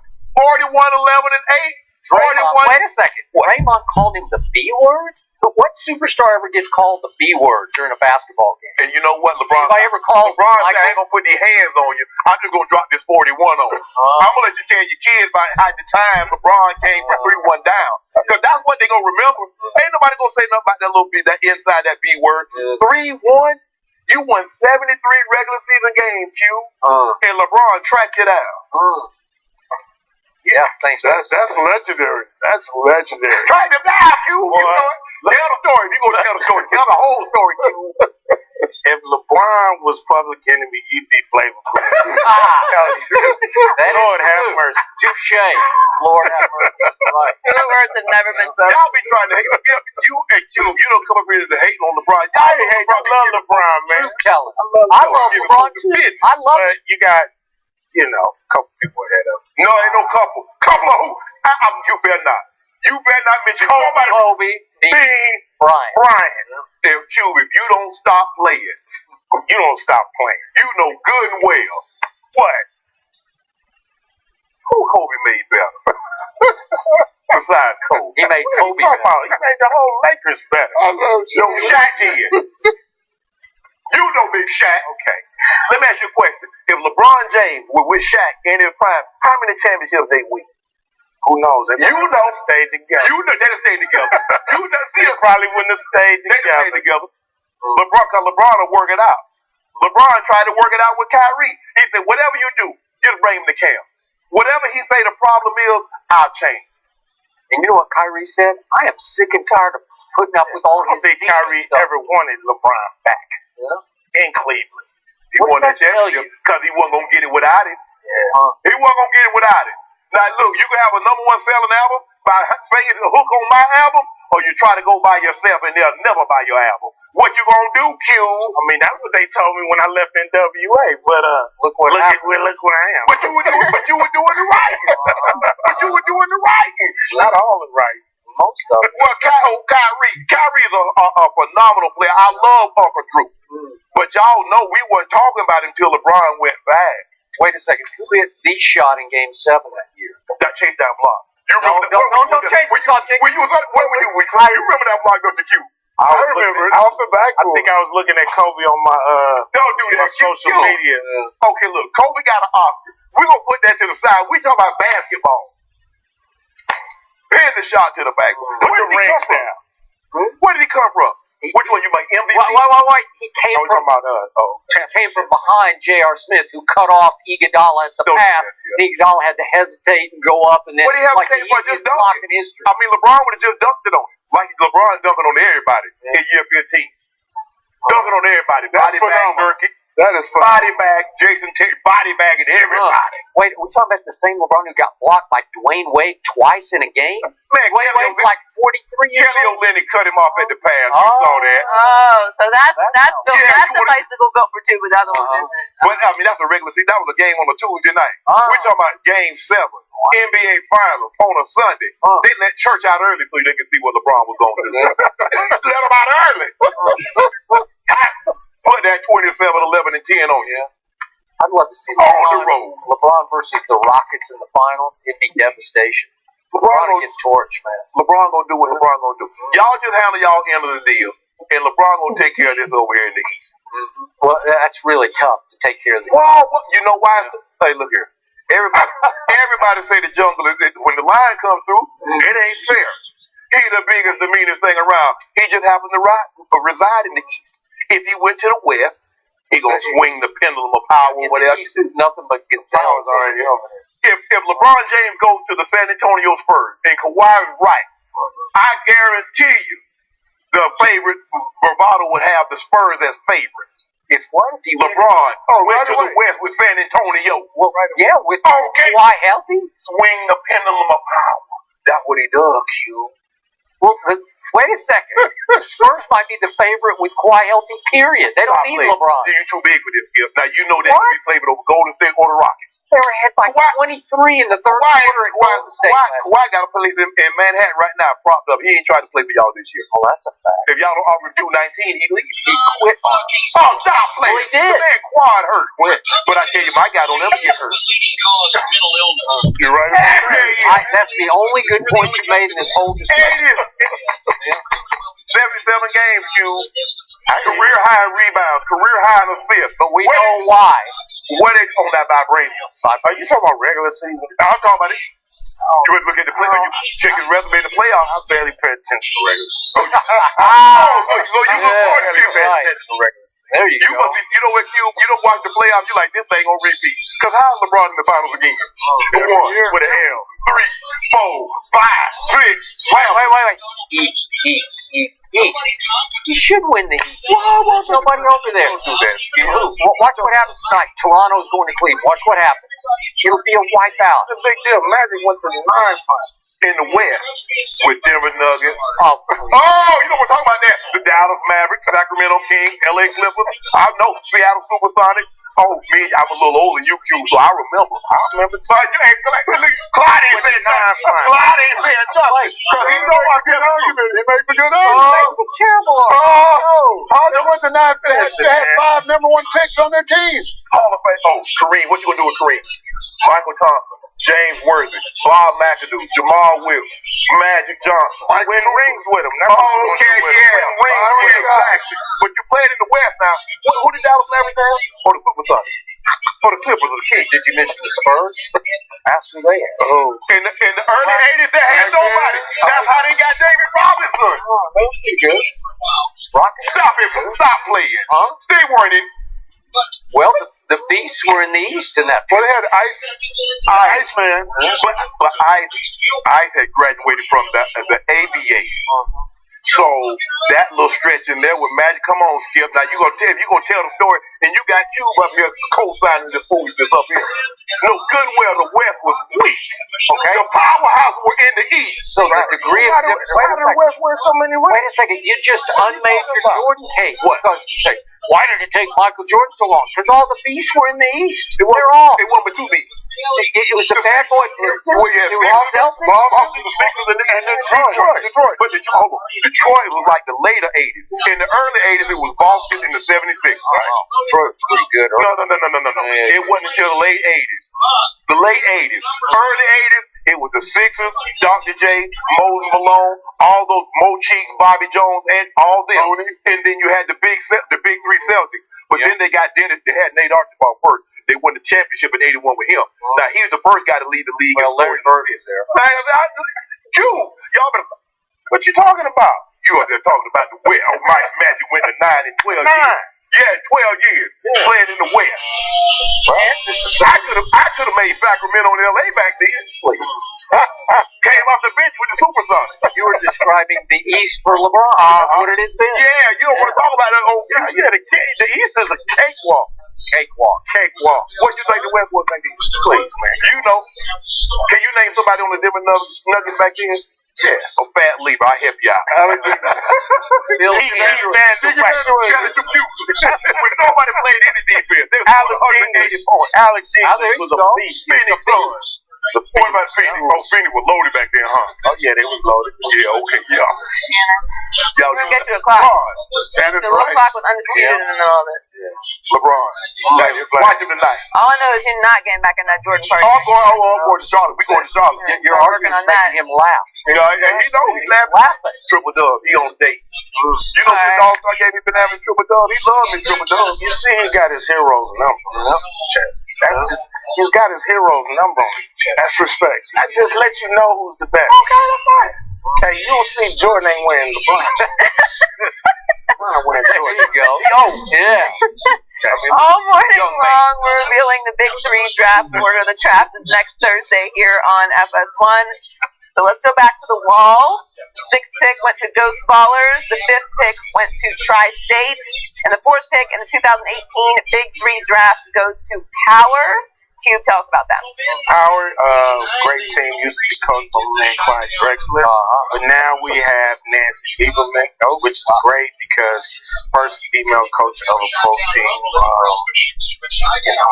41, 11, and 8. 41. Wait a second. What? Draymond called him the B word? What superstar ever gets called the B word during a basketball game? And you know what, LeBron? Anybody ever called LeBron said, I ain't gonna put these hands on you. I'm just gonna drop this 41 on you. I'm gonna let you tell your kids about how the time LeBron came from 3-1 down. Because that's what they gonna remember. Ain't nobody gonna say nothing about that little bit, that inside that B word. 3-1. You won 73 regular season games, Q. And LeBron tracked it out. Yeah, thanks. That's legendary. That's legendary. Tracked it down, Q. You know it. Tell the story. You gonna tell the story. Tell the whole story, Q. If LeBron was Public Enemy, he'd be Flavor Flav. Tell you. Lord have mercy. Touche. Lord have mercy. Right. Two words have never been spoken. Y'all be trying to hate you and Q. You don't come up here to hate on LeBron. Y'all I love LeBron, man. Truth telling. I I love LeBron too. I love But it. you got, a couple people ahead of him. No, ain't no couple. Couple of who? You better not. You better not mention nobody. Kobe, Dean, Bryant. Brian. If you don't stop playing, You don't stop playing. you know good and well what? Who Kobe made better? Besides Kobe. He made What are you Kobe talking better. about? He made the whole Lakers better. I love No, Joe. Shaq did. You know Big Shaq. Okay. Let me ask you a question. If LeBron James were with Shaq in his prime, how many championships they win? Who knows? They You probably know. wouldn't have stayed together. You know they done stayed together. You know They probably wouldn't have stayed they done stayed together. together. LeBron will work it out. LeBron tried to work it out with Kyrie. He said, whatever you do, just bring him to camp. Whatever he say the problem is, I'll change. And you know what Kyrie said? I am sick and tired of putting up with all I don't his think Kyrie stuff. ever wanted LeBron back Yeah. in Cleveland. He What won does that that tell championship because he wasn't going to get it without it. Yeah. He wasn't going to get it without it. Now, look, you can have a number one selling album by saying the hook on my album, or you try to go by yourself and they'll never buy your album. What you going to do, Q? I mean, that's what they told me when I left NWA. But Look what happened. look where I am. But you were doing the right. But you were doing the right. Not all is right. Most of it. Well, Kyrie is a phenomenal player. I love Uncle Drew. But y'all know we weren't talking about him until LeBron went bad. Wait a second. Who hit the shot in Game 7 that year? That chase down block. You No, remember don't change the subject. Where you remember that block up to Q? I remember it. Off the I backboard. think I was looking at Kobe on my Don't do my that. social Q. media. Okay, look, Kobe got an Oscar. We're going to put that to the side. We talking about basketball. Pin the shot to the backboard. Put Where the did he come rings from? down. Where did he come from? Which one you make? MVP? Wait. He came I was from talking about behind J.R. Smith, who cut off Iguodala at the Don't do pass. that, yeah. Iguodala had to hesitate and go up, and then What do you have like to the say for easiest just dunking? block in history. I mean, LeBron would have just dunked it on him. Like LeBron dunking on everybody in year 15. Dunking on everybody. That's Body bag phenomenal. Nurkic. That is fun. Body bag Jason Terry. Body bagging everybody. Wait, we're talking about the same LeBron who got blocked by Dwayne Wade twice in a game? Man, Dwayne Wade's like 43 years Kelly old. Olynyk cut him off at the pass. You saw that. Oh, so that's Yeah, the you would've- bicycle go for two, but the other one isn't. But I mean, that's a regular season. That was a game on a Tuesday night. We're talking about Game 7, NBA Finals on a Sunday. They let church out early so they could see what LeBron was going to do. Let them out early. Put that 27, 11, and 10 on you. I'd love to see On the road. LeBron versus the Rockets in the finals. It'd be devastation. LeBron LeBron gonna, would get torched, man. LeBron gonna do what LeBron gonna do. Y'all just handle y'all end of the deal, and LeBron gonna take care of this over here in the East. Well, that's really tough to take care of the Well, you know why? Hey, look here. Everybody say the jungle is when the line comes through, it ain't fair. He's the biggest, the meanest thing around. He just happens to reside in the East. If he went to the West, he gonna swing the pendulum of power or In whatever. the East is nothing but gazelles already over there. If LeBron James goes to the San Antonio Spurs and Kawhi is right, I guarantee you the favorite bravado would have the Spurs as favorites. If what? If he went, LeBron went right to away. the West with San Antonio. well, yeah, with Okay. Kawhi healthy? Swing the pendulum of power. That's what he does, Q. Well, wait a second. The Spurs might be the favorite with Kawhi healthy, period. They don't need LeBron. You're too big for this, Skip. Now, you know that could be played over Golden State or the Rockets. They were ahead by 23 in the third quarter at Golden State. Kawhi got a place in Manhattan right now, propped up. He ain't trying to play for y'all this year. Oh, that's a fact. If y'all don't offer him 219, he leaves. He quit. Oh, stop playing. Well, he did. The man quad hurt. But I tell you, my guy don't ever get hurt. leading cause of mental illness. You're right. That's the only good point you made in this whole discussion. 77 games, Q. Career high in rebounds, career high in assists. But we know why. What is on that vibranium? Are you talking about regular season? I'm talking about it. You would look at the play. You check his resume in the playoffs. I barely paid attention to regular. So you pay attention to regular. There you go. You know what, Q? You don't watch the playoffs. You're like, this ain't gonna repeat. Because how is LeBron in the finals again? The one with a L. 3, 4, 5, 6. Wait. East. He should win the East. Whoa, there's nobody over there. Watch what happens tonight. Toronto's going to Cleveland. Watch what happens. It'll be a wipeout. It's a big deal. Magic went to the 9 final in the West with Denver Nuggets. Oh, you know what I'm talking about that? The Dallas Mavericks, Sacramento Kings, LA Clippers. I know Seattle Supersonics. Oh, me, I'm a little older than you, Q, so I remember. So you ain't Clyde ain't saying nothing. Clyde ain't saying nothing. Because he know I get argument. He makes a good argument. It's a terrible How they went to 9 finals? They had 5 number 1 picks on their team. Hall of Fame. Oh, Kareem. What you gonna do with Kareem? Michael Thompson, James Worthy, Bob McAdoo, Jamal Williams, Magic Johnson. Win rings with him. That's okay, rings, exactly. But you played in the West now. Who did Dallas Mavericks have? Or the Supersonics? Or the Clippers or the Kings? Did you mention the Spurs? Ask who they had. Oh. In the early 80s, they had nobody. That's how they got David Robinson. Stop it. Stop playing. They weren't in. Well, the Beasts were in the East in that. Well, they had Iceman, but Ice had graduated from the ABA. So that little stretch in there with Magic, come on, Skip. Now you gonna tell the story, and you got Cube up here co-signing this foolishness up here. No, good well, the West was weak. Okay, the powerhouse were in the East. So the degree of the West win so many rings? Wait a second, you just unmade your Jordan case. What? Because you say, why did it take Michael Jordan so long? Because all the Beasts were in the East. They're all. It wasn't but 2 Beasts. It was a bad boy. They were all selfish. Boston, the Sixers, and then Detroit. But Detroit was like the later 80s. In the early 80s, it was Boston in the 76. Detroit was pretty good. No. It wasn't until the late 80s. The late 80s. Early 80s, it was the Sixers, Dr. J, Moses Malone, all those Mo Cheeks, Bobby Jones, and all them. And then you had the big 3 Celtics. But then they got Dennis. They had Nate Archibald first. They won the championship in '81 with him. Now he was the first guy to lead the league. Well, Larry Bird is there. Y'all better. What you talking about? You out there talking about the West. Oh, Mike Magic went to 9 and 12 years. Yeah, 12 years playing in the West. I could have made Sacramento and LA back then. Came off the bench with the Supersonics. You were describing the East for LeBron. That's what it is then. Yeah, you don't want to talk about that. Oh, yeah, the East is a cakewalk. Cakewalk. What do you think the West was back then? Please, man. You know. Can you name somebody on the different Nuggets back then? Yes. A fat lever. I help you out. Bill When nobody played any defense. Alex English was a beast. Phoenix Suns. What about Phoenix? Oh, Phoenix was loaded back then, huh? Oh, yeah, they was loaded. Yeah, okay, yeah. We're going to get to the clock. The little clock was undisputed and all this. LeBron. Watch him tonight. All I know is you're not getting back in that Jordan party. I'm going to Charlotte. We're going to Charlotte. You're working on making him laugh. You know, he laughing. Triple dub. He on date. You know, since All-Star game, he been having triple dub. He loves his triple dub. You see, he got his hero's number. He's got his hero's number on his chest. That's respect. I just let you know who's the best. Okay, that's right. Hey, you don't see Jordan ain't wearing LeBron. There you go. Oh, yeah. All morning long, we're revealing the Big 3 draft order. The draft is next Thursday here on FS1. So let's go back to the wall. 6th pick went to Ghost Ballers. The 5th pick went to Tri-State. And the 4th pick in the 2018 Big 3 draft goes to Power. Cube, tell us about that. Howard, great team. Used to be coached by my man Clyde Drexler. But now we have Nancy Lieberman, which is great because first female coach of a pro team,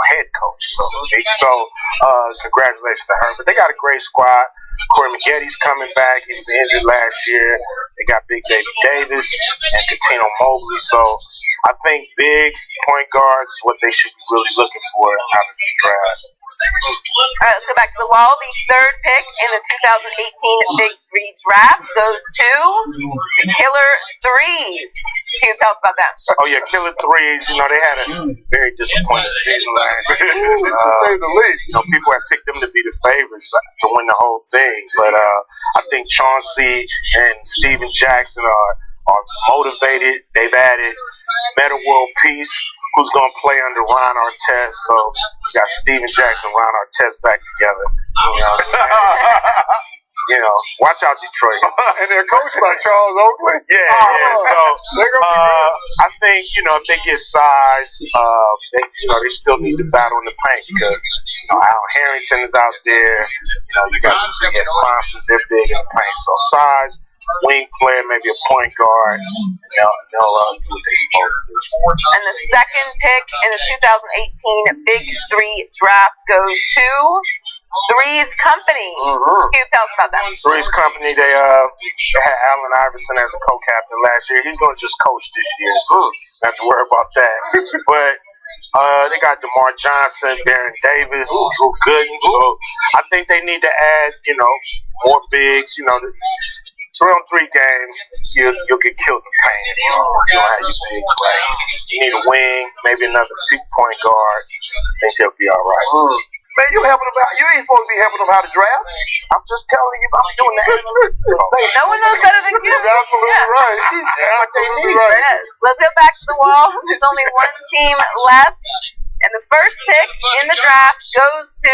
head coach, so to speak. So, congratulations to her. But they got a great squad. Corey Maggetti's coming back. He was injured last year. They got Big Baby Davis and Katino Mobley. So, I think bigs, point guards, what they should be really looking for out of this draft. All right, let's go back to the wall. The third pick in the 2018 Big Three draft goes to the Killer Threes. Can you tell us about that? Oh, yeah, Killer Threes. You know, they had a very disappointing season last year. To say the least. You know, people have picked them to be the favorites to win the whole thing. But I think Chauncey and Steven Jackson are motivated. They've added Meta World Peace, who's going to play under Ron Artest. So we got Steven Jackson and Ron Artest back together. You know, watch out, Detroit. And they're coached by Charles Oakley. Yeah. So I think, you know, if they get size, they still need to battle in the paint because, you know, Al Harrington is out there. You know, you got monsters, they're big in the paint. So size, wing player, maybe a point guard. They'll do what they supposed to do. And the second pick in the 2018 Big Three draft goes to Three's Company. Can you tell us about that? Three's Company, they had Allen Iverson as a co-captain last year. He's going to just coach this year, so don't have to worry about that. But they got DeMar Johnson, Baron Davis, Drew Gooden. So I think they need to add, you know, more bigs. You know, the 3-on-3 game, you'll get killed in the paint. You don't have your bigs right. You need a wing, maybe another 2-point guard. I think they'll be all right. Man, you ain't supposed to be helping them how to draft. I'm just telling you, I'm doing that. No one knows better than you. He's absolutely right. Absolutely right. Yes. Let's go back to the wall. There's only one team left. And the first pick in the draft goes to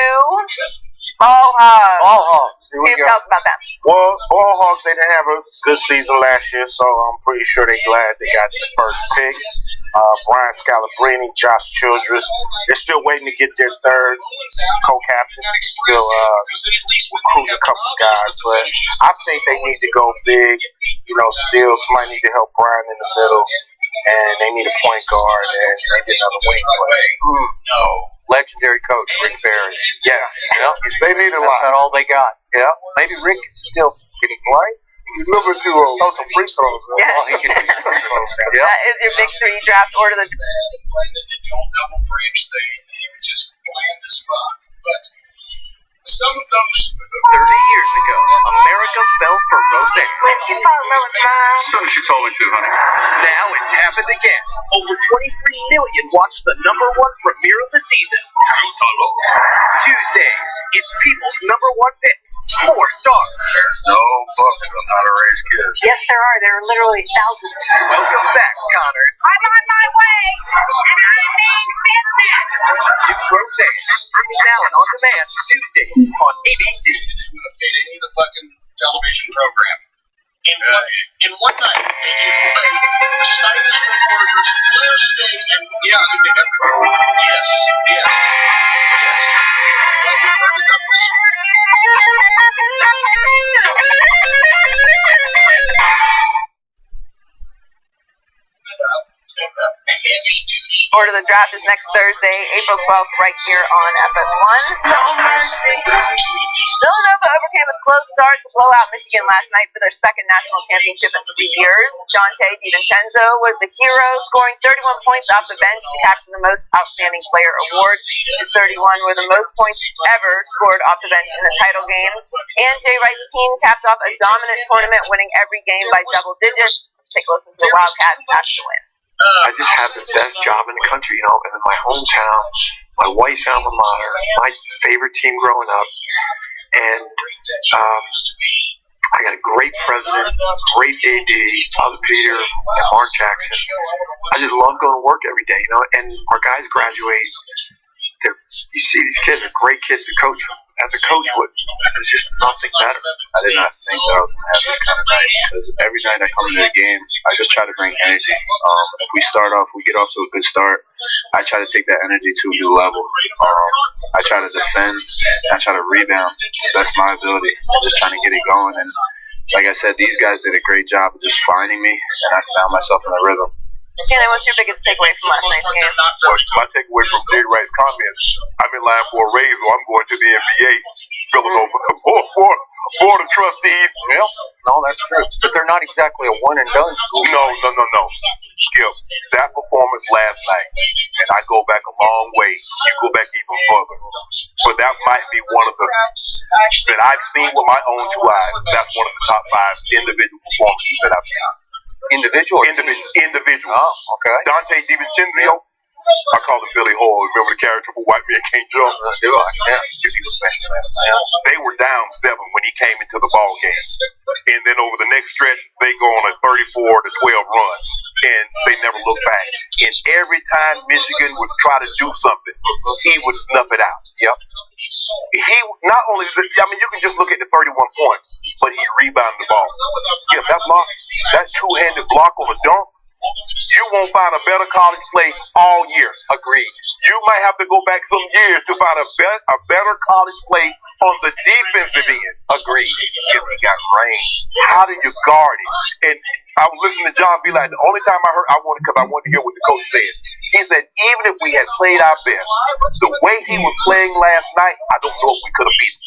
Ball Hogs. Ball Hogs. Here we Can you go. tell us about that? Well, Ball Hogs, they didn't have a good season last year, so I'm pretty sure they're glad they got the first pick. Brian Scalabrine, Josh Childress, they're still waiting to get their third co-captain. Still recruiting a couple guys, but I think they need to go big. You know, still somebody need to help Brian in the middle, and they need a point guard and maybe another wing player. Legendary coach, Rick Barry. Yes, Yep. They need a That's lot. about all they got. Yeah. Maybe Rick is still getting play. He's a little bit too old. Throw some free throws. Yes. Oh, he can do some free throws. Yeah. That is your Big Three draft order. The Some of those 30 years ago, America fell for Roseanne. You probably remember mine. So she told me to, honey. Now it's happened again. Over 23 million watched the #1 premiere of the season. Tuesdays, it's people's #1 pick. 4 stars. There's no book on how to raise kids. Yes, there are. There are literally thousands. Welcome back, Connors. I'm on my way, and I mean business. New Roseanne, streaming now and on demand Tuesdays on ABC. To fit any of the fucking television program. In one night, they gave away the Sinus reporters, Flair State, and movies into everyone. Yes. Well, we've heard enough this week. Heavy duty. order the draft is next Thursday, April 12th, right here on FS1. Villanova overcame a slow start to blow out Michigan last night for their second national championship in 3 years. Dante DiVincenzo was the hero, scoring 31 points off the bench to capture the most outstanding player award. His 31 were the most points ever scored off the bench in a title game. And Jay Wright's team capped off a dominant tournament, winning every game by double digits. Take a listen to the Wildcats pass to win. I just had the best job in the country, and in my hometown, my wife's alma mater, my favorite team growing up, and I got a great president, great AD, Father Peter, and Mark Jackson. I just love going to work every day, and our guys graduate. You see these kids are great kids to coach, as a coach, there's just nothing better. I did not think that I was going to have this kind of night. Because every night I come into the game, I just try to bring energy. If we get off to a good start, I try to take that energy to a new level. I try to defend, I try to rebound. That's my ability. I'm just trying to get it going. And like I said, these guys did a great job of just finding me, and I found myself in a rhythm. Shannon, what's your biggest takeaway from last night's game? My takeaway from Jay Wright's comments, I'm in line for a raise or I'm going to the NBA. Villanova, board of trustees. Well, no, that's true. But they're not exactly a one and done school. No. Skip, that performance last night, and I go back a long way. You go back even further. But that might be one of the that I've seen with my own two eyes. That's one of the top 5 individual performances that I've seen. Individual. Oh, okay. Dante DiVincenzo. I call him Billy Hall. Remember the character from White Man Can't Jump? They were down 7 when he came into the ball game. And then over the next stretch, they go on a 34-12 run. And they never look back. And every time Michigan would try to do something, he would snuff it out. Yep. He not only, you can just look at the 31 points, but he rebounded the ball. Yeah, that two-handed block on a dunk, you won't find a better college play all year. Agreed. You might have to go back some years to find a better college play on the defensive end. Agreed. If he got range, how do you guard it? And I was listening to John B. Like, the only time I wanted to hear what the coach said. He said, even if we had played our best, the way he was playing last night, I don't know if we could have beat him.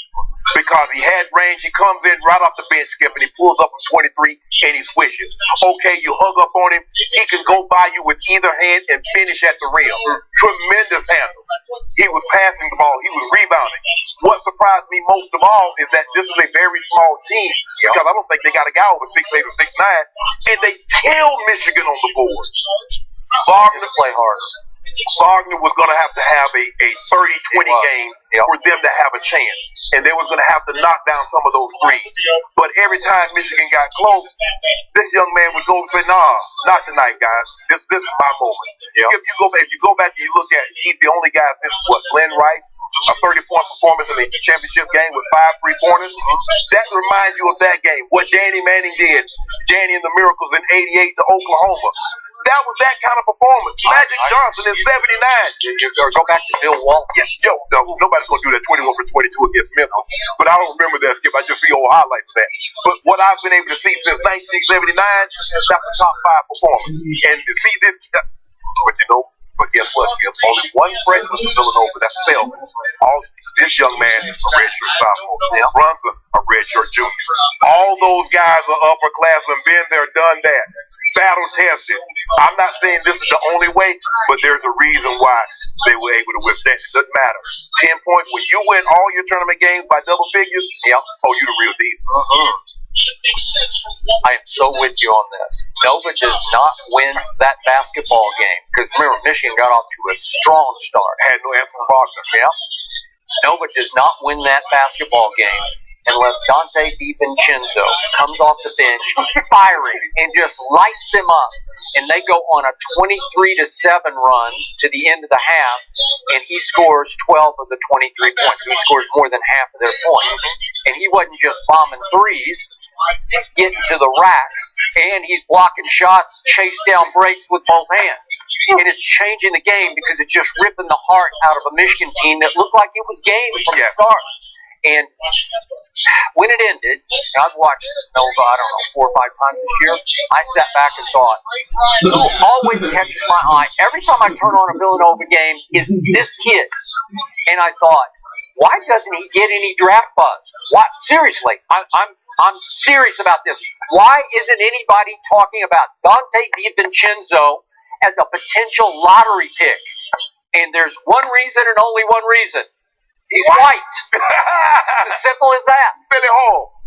Because he had range, he comes in right off the bench, Skip, and he pulls up from 23 and he swishes. Okay, you hug up on him, he can go by you with either hand and finish at the rim. Tremendous handle. He was passing the ball, he was rebounding. What surprised me most of all is that this is a very small team, because I don't think they got a guy over 6'8" or 6'9", and they killed Michigan on the board. Wagner play harder. Wagner was going to have a 30-20 game for them to have a chance. And they was going to have to knock down some of those threes. But every time Michigan got close, this young man would go and say, nah, not tonight, guys. This is my moment. If you go back and you look at it, he's the only guy since, Glenn Wright, a 30-point performance in the championship game with 5 3-pointers. That reminds you of that game. What Danny Manning did, Danny and the Miracles in '88 to Oklahoma. That was that kind of performance. Magic Johnson in '79. Go back to Bill Walton. Yeah, nobody's going to do that 21 for 22 against Memphis. But I don't remember that, Skip. I just see old highlights of that. But what I've been able to see since 1979, that's a top 5 performance. And to see this, but guess what, Skip? Only one freshman from Villanova, that's Spellman. This young man is a redshirt sophomore. Brunson, a redshirt junior. All those guys are upperclassmen, been there, done that. Battle tested. I'm not saying this is the only way, but there's a reason why they were able to withstand. It doesn't matter. 10 points. When you win all your tournament games by double figures, you the real deal. I am so with you on this. Nova does not win that basketball game because remember, Michigan got off to a strong start. Had no answer from Wagner. Yeah. Nova does not win that basketball game unless Dante DiVincenzo comes off the bench firing and just lights them up. And they go on a 23-7 run to the end of the half, and he scores 12 of the 23 points. So he scores more than half of their points. And he wasn't just bombing threes, he's getting to the rack, and he's blocking shots, chase down breaks with both hands. And it's changing the game because it's just ripping the heart out of a Michigan team that looked like it was game from the start. And when it ended, I've watched Nova, 4 or 5 times this year. I sat back and thought, who always catches my eye every time I turn on a Villanova game is this kid. And I thought, why doesn't he get any draft buzz? Why? Seriously, I'm serious about this. Why isn't anybody talking about Dante DiVincenzo as a potential lottery pick? And there's one reason and only one reason. He's white. As simple as that. Billy Hall.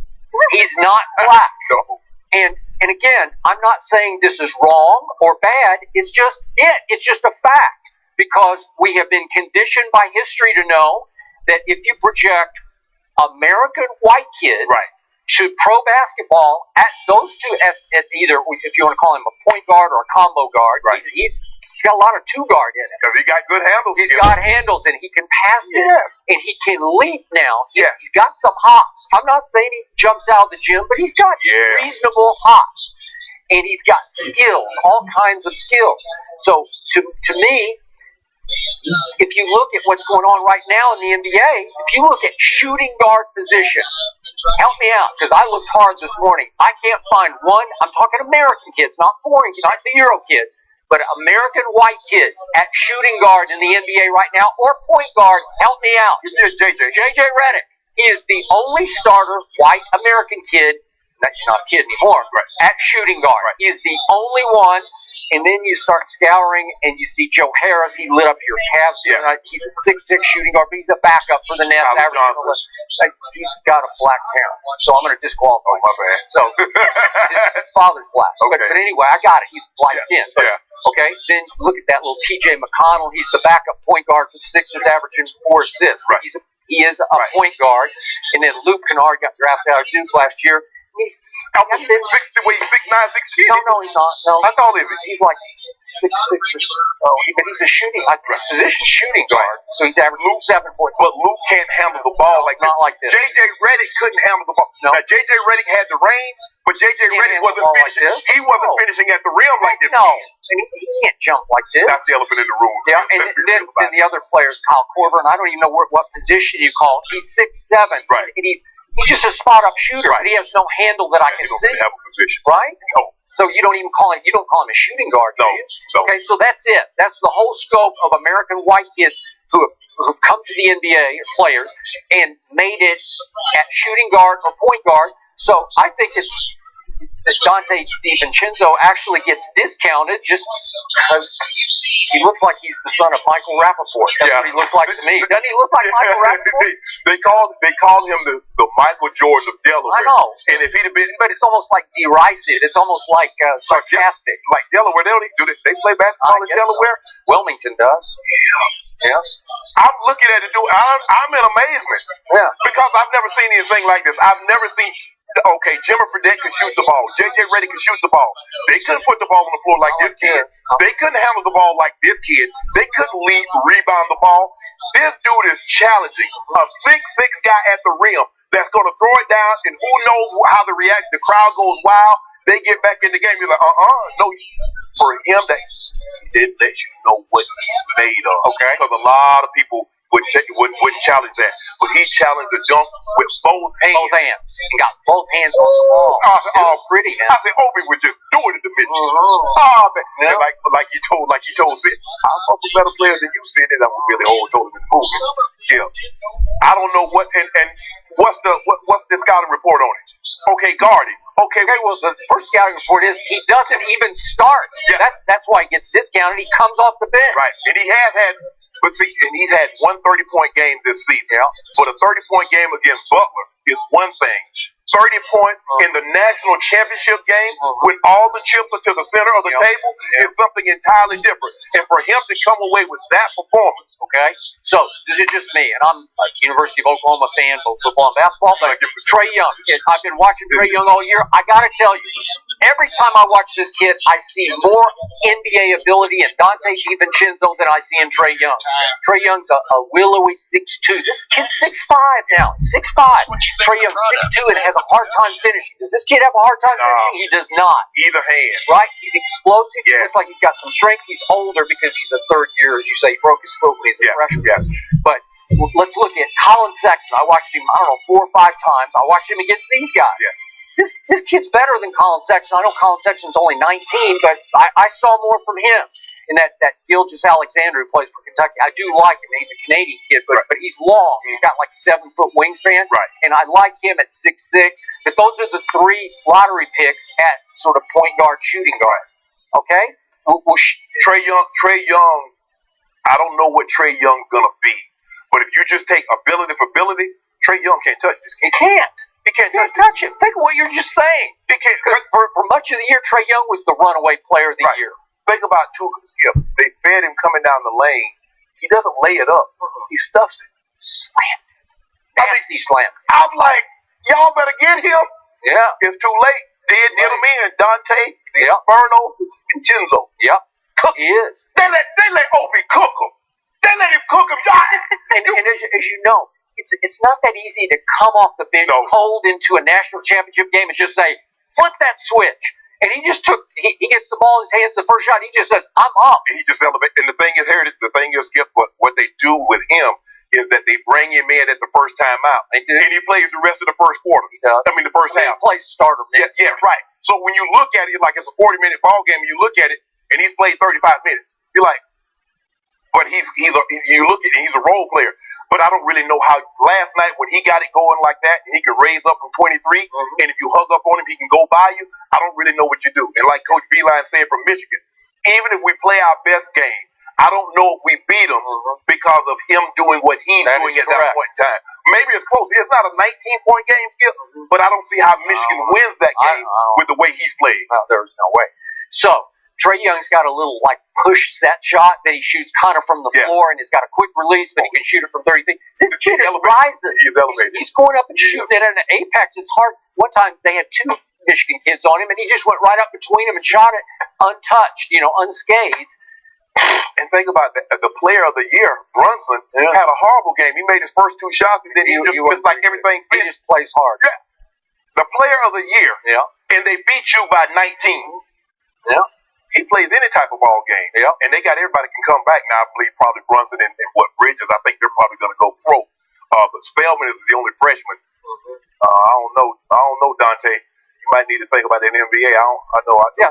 He's not black. No. And again, I'm not saying this is wrong or bad. It's just a fact. Because we have been conditioned by history to know that if you project American white kids to pro basketball at those two, at either, if you want to call him a point guard or a combo guard, he's got a lot of two-guard in it. Because he got good handles. He's got handles, and he can pass it. Yes. And he can leap now. Yes. He's got some hops. I'm not saying he jumps out of the gym, but he's got reasonable hops. And he's got skills, all kinds of skills. So, to me, if you look at what's going on right now in the NBA, if you look at shooting guard position, help me out, because I looked hard this morning. I can't find one. I'm talking American kids, not foreign kids, not the Euro kids, but American white kids at shooting guard in the NBA right now, or point guard. Help me out. It's JJ Redick. He is the only starter white American kid. He's not a kid anymore, at shooting guard. He is the only one, and then you start scouring, and you see Joe Harris. He lit up your Cavs tonight. He's a 6'6" shooting guard, but he's a backup for the Nets. He's got a black parent, so I'm going to disqualify him. My bad. So his father's black. Okay. But anyway, I got it. He's light skinned. Okay, then look at that little T.J. McConnell. He's the backup point guard for the Sixers, averaging 4 assists. He is a point guard. And then Luke Kennard got drafted out of Duke last year. He's 6'9", 6'10"? No, he's not. No, I thought he's like 6'6" or so. But he's a shooting. His position shooting guard. So he's averaging 7 points. But Luke can't handle the ball like not like this. JJ Redick couldn't handle the ball. No. Now JJ Redick had the range, but JJ Redick wasn't finishing. He wasn't finishing at the rim like this. No, and he can't jump like this. That's the elephant in the room. Yeah, and then the other players, Kyle Korver, and I don't even know what position you call it. He's 6'7", right? And he's just a spot-up shooter, but he has no handle that I can see. Have a position, right? No. So you don't even call him. You don't call him a shooting guard, do you? No. Okay, so that's it. That's the whole scope of American white kids who have come to the NBA, players, and made it at shooting guard or point guard. So I think it's that Dante DiVincenzo actually gets discounted just because he looks like he's the son of Michael Rappaport. That's what he looks like to me. Doesn't he look like Michael Rappaport? They call him the Michael Jordan of Delaware. I know. And if he'd have been, but it's almost like derisive. It's almost like sarcastic. Like Delaware, they play basketball in Delaware? Wilmington does. Yeah. I'm looking at it, dude. I'm in amazement. Yeah. Because I've never seen anything like this. I've never seen. Okay, Jimmy Fredette could shoot the ball. JJ Redick could shoot the ball. They couldn't put the ball on the floor like this kid. They couldn't handle the ball like this kid. They couldn't rebound the ball. This dude is challenging a 6'6" guy at the rim that's going to throw it down, and who knows how to react. The crowd goes wild. They get back in the game. You're like, no. For him, they didn't let you know what he's made of. Okay, because a lot of people wouldn't challenge that, but he challenged the dunk with both hands. Both hands. He got both hands on the ball. Oh, pretty. I said, Obi would just do it in the midget. Oh, man. Yeah. Like you told Sid, I'm a better player than you, Sid, and I'm really old, told him in the movie. Yeah. I don't know what, and what's the scouting report on it? Okay, guarding. Okay, well, the first scouting report is he doesn't even start. Yeah. That's why he gets discounted. He comes off the bench. Right. And he has had, and he's had one 30-point game this season. Yeah. But a 30-point game against Butler is one thing. 30-point in the national championship game when all the chips are to the center of the table is something entirely different. And for him to come away with that performance, okay? So, this is just me, and I'm a University of Oklahoma fan, both football and basketball, but Trae Young. I've been watching Trae Young all year. I got to tell you, every time I watch this kid, I see more NBA ability in Dante DiVincenzo than I see in Trae Young. Trae Young's a willowy 6'2". This kid's 6'5" now. 6'5". Trae Young 6'2" and has a hard time finishing. Does this kid have a hard time finishing? He does not. Either hand. Right? He's explosive. Yeah. He looks like he's got some strength. He's older because he's a third year, as you say. He broke his foot when he was a freshman. Yes. But let's look at Colin Sexton. I watched him, 4 or 5 times. I watched him against these guys. Yeah. This kid's better than Colin Sexton. I know Colin Sexton's only 19, but I saw more from him. And that Gilgeous Alexander who plays for Kentucky, I do like him. He's a Canadian kid, but he's long. He's got like 7-foot wingspan. Right. And I like him at 6'6". But those are the 3 lottery picks at sort of point guard, shooting guard. Okay? Trae Young, I don't know what Trae Young's going to be. But if you just take ability for ability, Trae Young can't touch this. He can't. He can't touch him. Think of what you're just saying. He can't. For much of the year, Trae Young was the runaway player of the year. Think about Tuka Skip. They fed him coming down the lane. He doesn't lay it up. He stuffs it. Slam. Nasty slam. I'm like, y'all better get him. Yeah. It's too late. Did him in. Dante, Inferno, and Chinzo. Yep. cook. He is. They let Obi cook him. They let him cook him. And as you know, it's not that easy to come off the bench cold into a national championship game and just say, flip that switch. And he just he gets the ball in his hands the first shot. He just says, I'm up. And he just elevates. And the thing is, Skip, what they do with him is that they bring him in at the first time out. And he plays the rest of the first quarter. The first half. He plays starter. Yeah, right. So when you look at it, like it's a 40-minute ball game, and you look at it, and he's played 35 minutes. You're like, but you look at it, he's a role player. But I don't really know how last night when he got it going like that, and he could raise up from 23, and if you hug up on him, he can go by you. I don't really know what you do. And like Coach Beeline said from Michigan, even if we play our best game, I don't know if we beat him because of him doing what he's doing at that point in time. Maybe it's close. It's not a 19-point game, Skip, but I don't see how Michigan wins that game with the way he's played. No, there's no way. So, Trae Young's got a little push set shot that he shoots kind of from the floor, and he's got a quick release, but he can shoot it from 30 feet. This kid is rising. He's elevated. He's going up and shooting it at an apex. It's hard. One time they had 2 Michigan kids on him, and he just went right up between them and shot it untouched, unscathed. And think about that. The player of the year, Brunson, had a horrible game. He made his first 2 shots, and then he just missed like everything. He just plays hard. Yeah. The player of the year. Yeah. And they beat you by 19. Yeah. He plays any type of ball game. Yeah. And they got everybody can come back. Now, I believe probably Brunson and Bridges, I think they're probably going to go pro. But Spellman is the only freshman. I don't know, Dante. You might need to think about that in the NBA.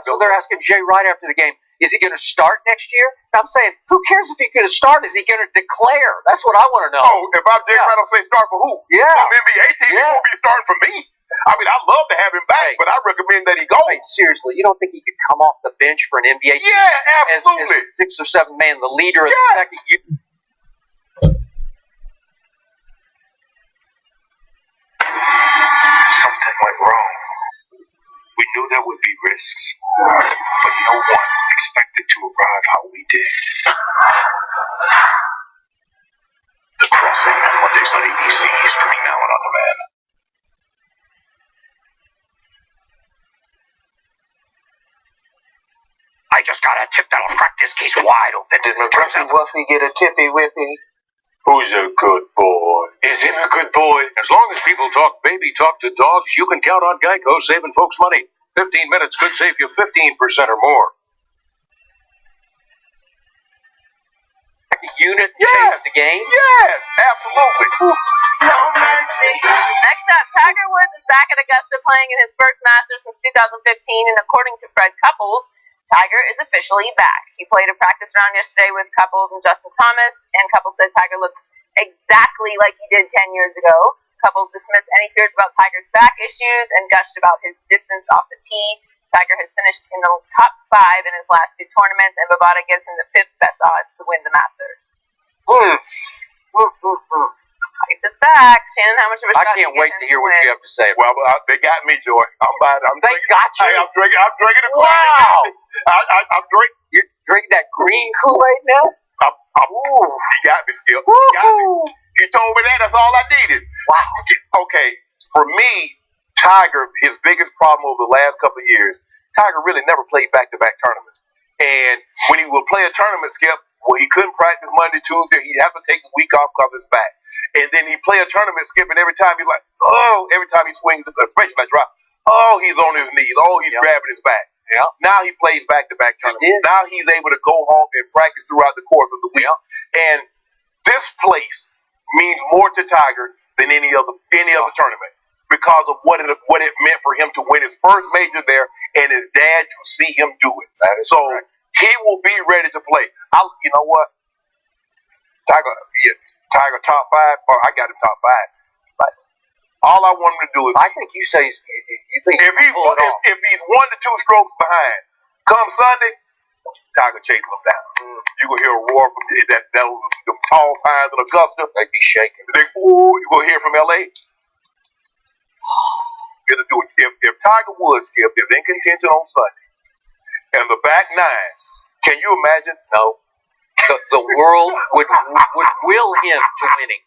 So they're asking Jay Wright after the game, is he going to start next year? And I'm saying, who cares if he's going to start? Is he going to declare? That's what I want to know. Oh, if I'm Jay Wright, I'm saying start for who? Yeah. Some NBA team, he won't be starting for me. I mean, I'd love to have him back, but I recommend that he go. Hey, seriously, you don't think he could come off the bench for an NBA team? Yeah, absolutely. As 6th or 7th man, the leader of the second unit. Something went wrong. We knew there would be risks, but no one expected to arrive how we did. The Crossing, Mondays on ABC, streaming now and on demand. I just got a tip that'll crack this case wide open. Did McGriffy Wuffy get a tippy whippy? Who's a good boy? Is him a good boy? As long as people talk baby talk to dogs, you can count on Geico saving folks money. 15 minutes could save you 15% or more. Unit changed the game? Yes, absolutely. No mercy. Next up, Tiger Woods is back at Augusta playing in his first Masters since 2015, and according to Fred Couples, Tiger is officially back. He played a practice round yesterday with Couples and Justin Thomas, and Couples said Tiger looks exactly like he did 10 years ago. Couples dismissed any fears about Tiger's back issues and gushed about his distance off the tee. Tiger has finished in the top 5 in his last 2 tournaments, and Bovada gives him the 5th best odds to win the Masters. Hype is back. Shannon, how much of a shot? I can't wait to hear what you have to say. Well, they got me, Joy. I'm buying. They got you. I'm drinking the Wow. I'm drinking. You're drinking that green Kool-Aid now? He got me, Skip. He got me. He told me that. That's all I needed. Wow. Okay, for me, Tiger, his biggest problem over the last couple of years, Tiger really never played back-to-back tournaments. And when he would play a tournament, Skip, well, he couldn't practice Monday, Tuesday. He'd have to take a week off because of his back. And then he'd play a tournament, Skip, and every time he's like, every time he swings, especially like drop, he's on his knees. He's grabbing his back. Yeah. Now he plays back-to-back tournaments. Now he's able to go home and practice throughout the course of the week. And this place means more to Tiger than any other tournament because of what it meant for him to win his first major there and his dad to see him do it. So he will be ready to play. You know what? Tiger top 5. I got him top 5. But all I want him to do is. I think you say you think if he's 1 to 2 strokes behind, come Sunday, Tiger chasing him down. You gonna hear a roar from them tall pines in Augusta. They'd be shaking. You gonna hear from LA. It'll do it. If Tiger Woods is in contention on Sunday, and the back 9, can you imagine? No. The world would will him to winning.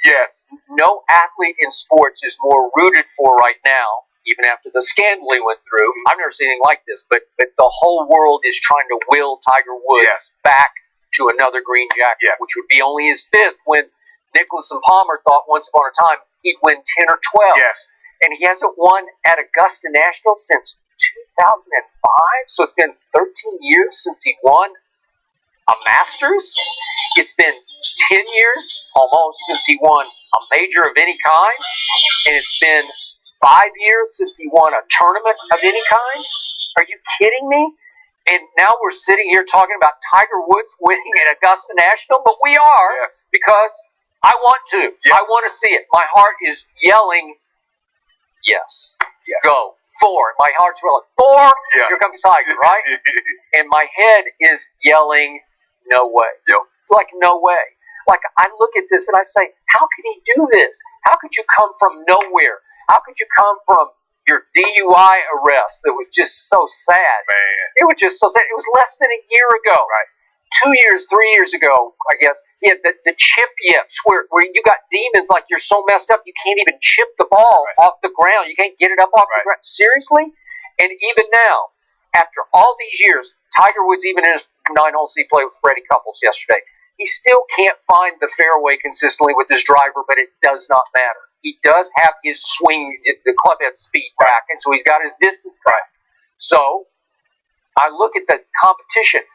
Yes. No athlete in sports is more rooted for right now even after the scandal he went through. I've never seen anything like this, but the whole world is trying to will Tiger Woods back to another green jacket, which would be only his 5th, when Nicklaus and Palmer thought once upon a time he'd win 10 or 12. Yes. And he hasn't won at Augusta National since 2005, so it's been 13 years since he won a Masters. It's been 10 years almost since he won a major of any kind, and it's been 5 years since he won a tournament of any kind. Are you kidding me? And now we're sitting here talking about Tiger Woods winning at Augusta National, but we are, because I want to. I want to see it. My heart is yelling, yes, go. 4. My heart's yelling, 4, here comes Tiger, right? And my head is yelling, no way. Like, no way. Like, I look at this and I say, how could he do this? How could you come from nowhere? How could you come from your DUI arrest that was just so sad? Man. It was just so sad. It was less than a year ago. Right. 2 years, 3 years ago, I guess, he had the chip yips where you got demons like you're so messed up you can't even chip the ball off the ground. You can't get it up off the ground. Seriously? And even now, after all these years, Tiger Woods, even in his 9 holes he played with Freddie Couples yesterday, he still can't find the fairway consistently with his driver, but it does not matter. He does have his swing, the club head speed back, and so he's got his distance back. So, I look at the competition.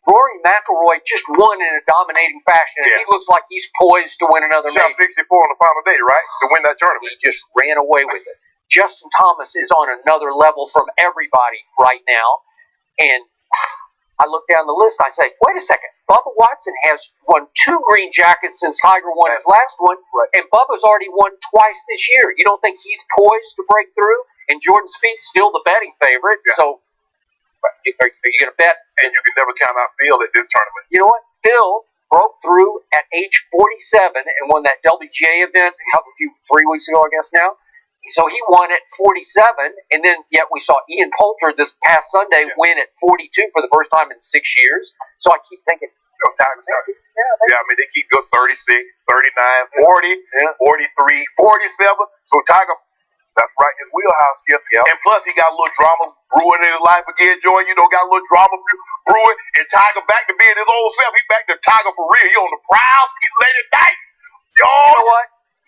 Rory McIlroy just won in a dominating fashion, and he looks like he's poised to win another major. Shot 64 on the final day, right? To win that tournament. He just ran away with it. Justin Thomas is on another level from everybody right now, and I look down the list, I say, wait a second, Bubba Watson has won 2 green jackets since Tiger won his last one, and Bubba's already won twice this year. You don't think he's poised to break through? And Jordan Spieth's still the betting favorite, so are you going to bet? And you can never count out Phil at this tournament. You know what? Phil broke through at age 47 and won that LPGA event 3 weeks ago, I guess now. So he won at 47, and then yet we saw Ian Poulter this past Sunday win at 42 for the first time in 6 years. So I keep thinking, I mean, they keep going 36, 39, 40, 43, 47. So Tiger, that's right in his wheelhouse here. And plus, he got a little drama brewing in his life again, Joy. You know, got a little drama brewing. And Tiger back to being his old self. He back to Tiger for real. He on the prowl, ski late at night. You know what?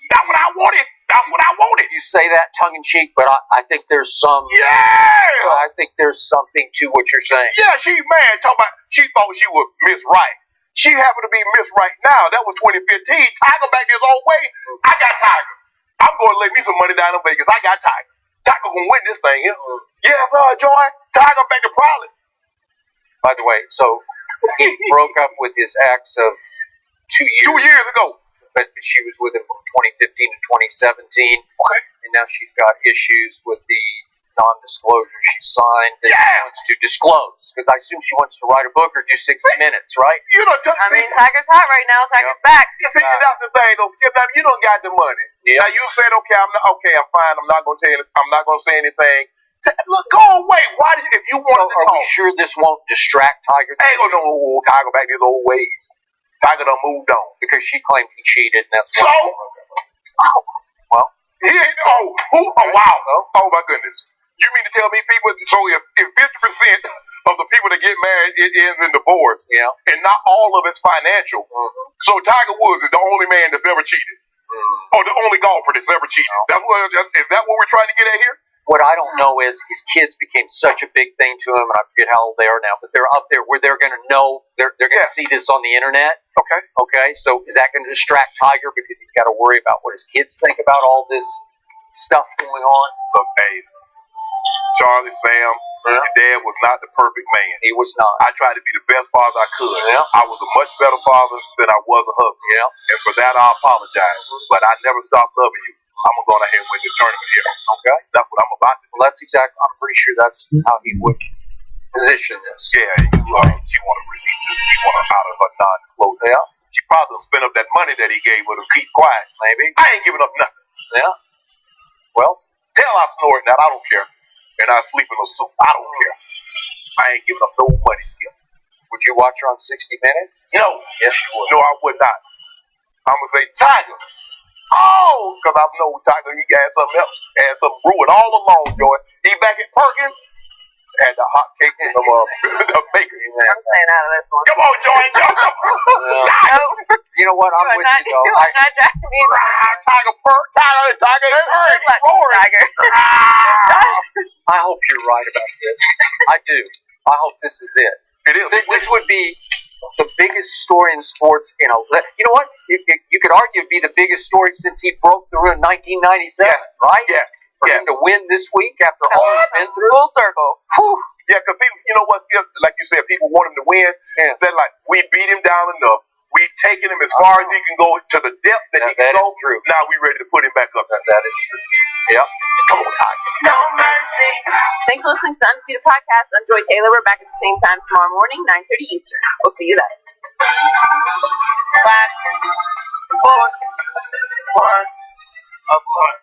That's what I wanted. That's what I wanted. You say that tongue in cheek, but I think there's some. I think there's something to what you're saying. Yeah, she she thought she was Miss Right. She happened to be Miss Right now. That was 2015. Tiger back his own way. I got Tiger. I'm going to lay me some money down in Vegas. I got Tiger. Tiger gonna win this thing here. Yes, Joy. Tiger back to probably. By the way, so he broke up with his ex of 2 years. 2 years ago. But she was with him from 2015 to 2017. Okay. And now she's got issues with the non-disclosure she signed that she wants to disclose. Because I assume she wants to write a book or do 60 Minutes, right? You know, Tiger's hot right now. Tiger's back. See, that's the thing, though. Skip, now, you don't got the money. Yeah. Now you said, I'm fine. I'm not gonna say anything. Look, go away. Why did if you want to talk? Are we sure this won't distract Tiger? Ain't gonna know Tiger back his old ways. Tiger done moved on. Because she claimed he cheated, and that's why. Well, he ain't. Wow. Oh my goodness. You mean to tell me people? So if 50% of the people that get married it ends in divorce, and not all of it's financial. So Tiger Woods is the only man that's ever cheated, or the only golfer that's ever cheated. Is that what we're trying to get at here? What I don't know is his kids became such a big thing to him, and I forget how old they are now, but they're up there where they're going to know, they're going to see this on the internet. Okay, so is that going to distract Tiger because he's got to worry about what his kids think about all this stuff going on? Look, hey, Charlie, Sam, your dad was not the perfect man. He was not. I tried to be the best father I could. I was a much better father than I was a husband. And for that, I apologize. But I never stopped loving you. I'm going to go ahead and win this tournament here. Okay? That's what I'm about to do. Well, I'm pretty sure that's how he would position this. Yeah, she want to release this. She want to out of her non-disclosure. She probably will spend up that money that he gave her to keep quiet. Maybe. I ain't giving up nothing. Well, tell I snoring that. I don't care. And I sleep in a suit. I don't care. I ain't giving up no money, Skip. Would you watch her on 60 Minutes? No. Yes, you would. No, I would not. I'm going to say, Tiger, Oh, because I know Tiger, he had something else, had some brewing all along, Joy. He back at Perkins, had the hot cakes and the bakery. I'm staying out of this one. Come on, Joy. You know what? I'm with you, though. You are not driving me. Tiger, Good luck, Tiger. I hope you're right about this. I do. I hope this is it. It is. This would be the biggest story in sports in a. You know what? You could argue it'd be the biggest story since he broke through in 1997, right? Yes. For him to win this week after all he's been through. Full circle. Whew. Yeah, because people, you know what, Skip? Like you said, people want him to win. Yeah. They're like, we beat him down enough. We taking him as far as he can go to the depth that he can that go. is true. Now we ready to put him back up. That is true. Yep. Come on, Tiger. No mercy. Thanks for listening to the Undisputed Podcast. I'm Joy Taylor. We're back at the same time tomorrow morning, 9:30 Eastern. We'll see you then. Black, sports, one, of course.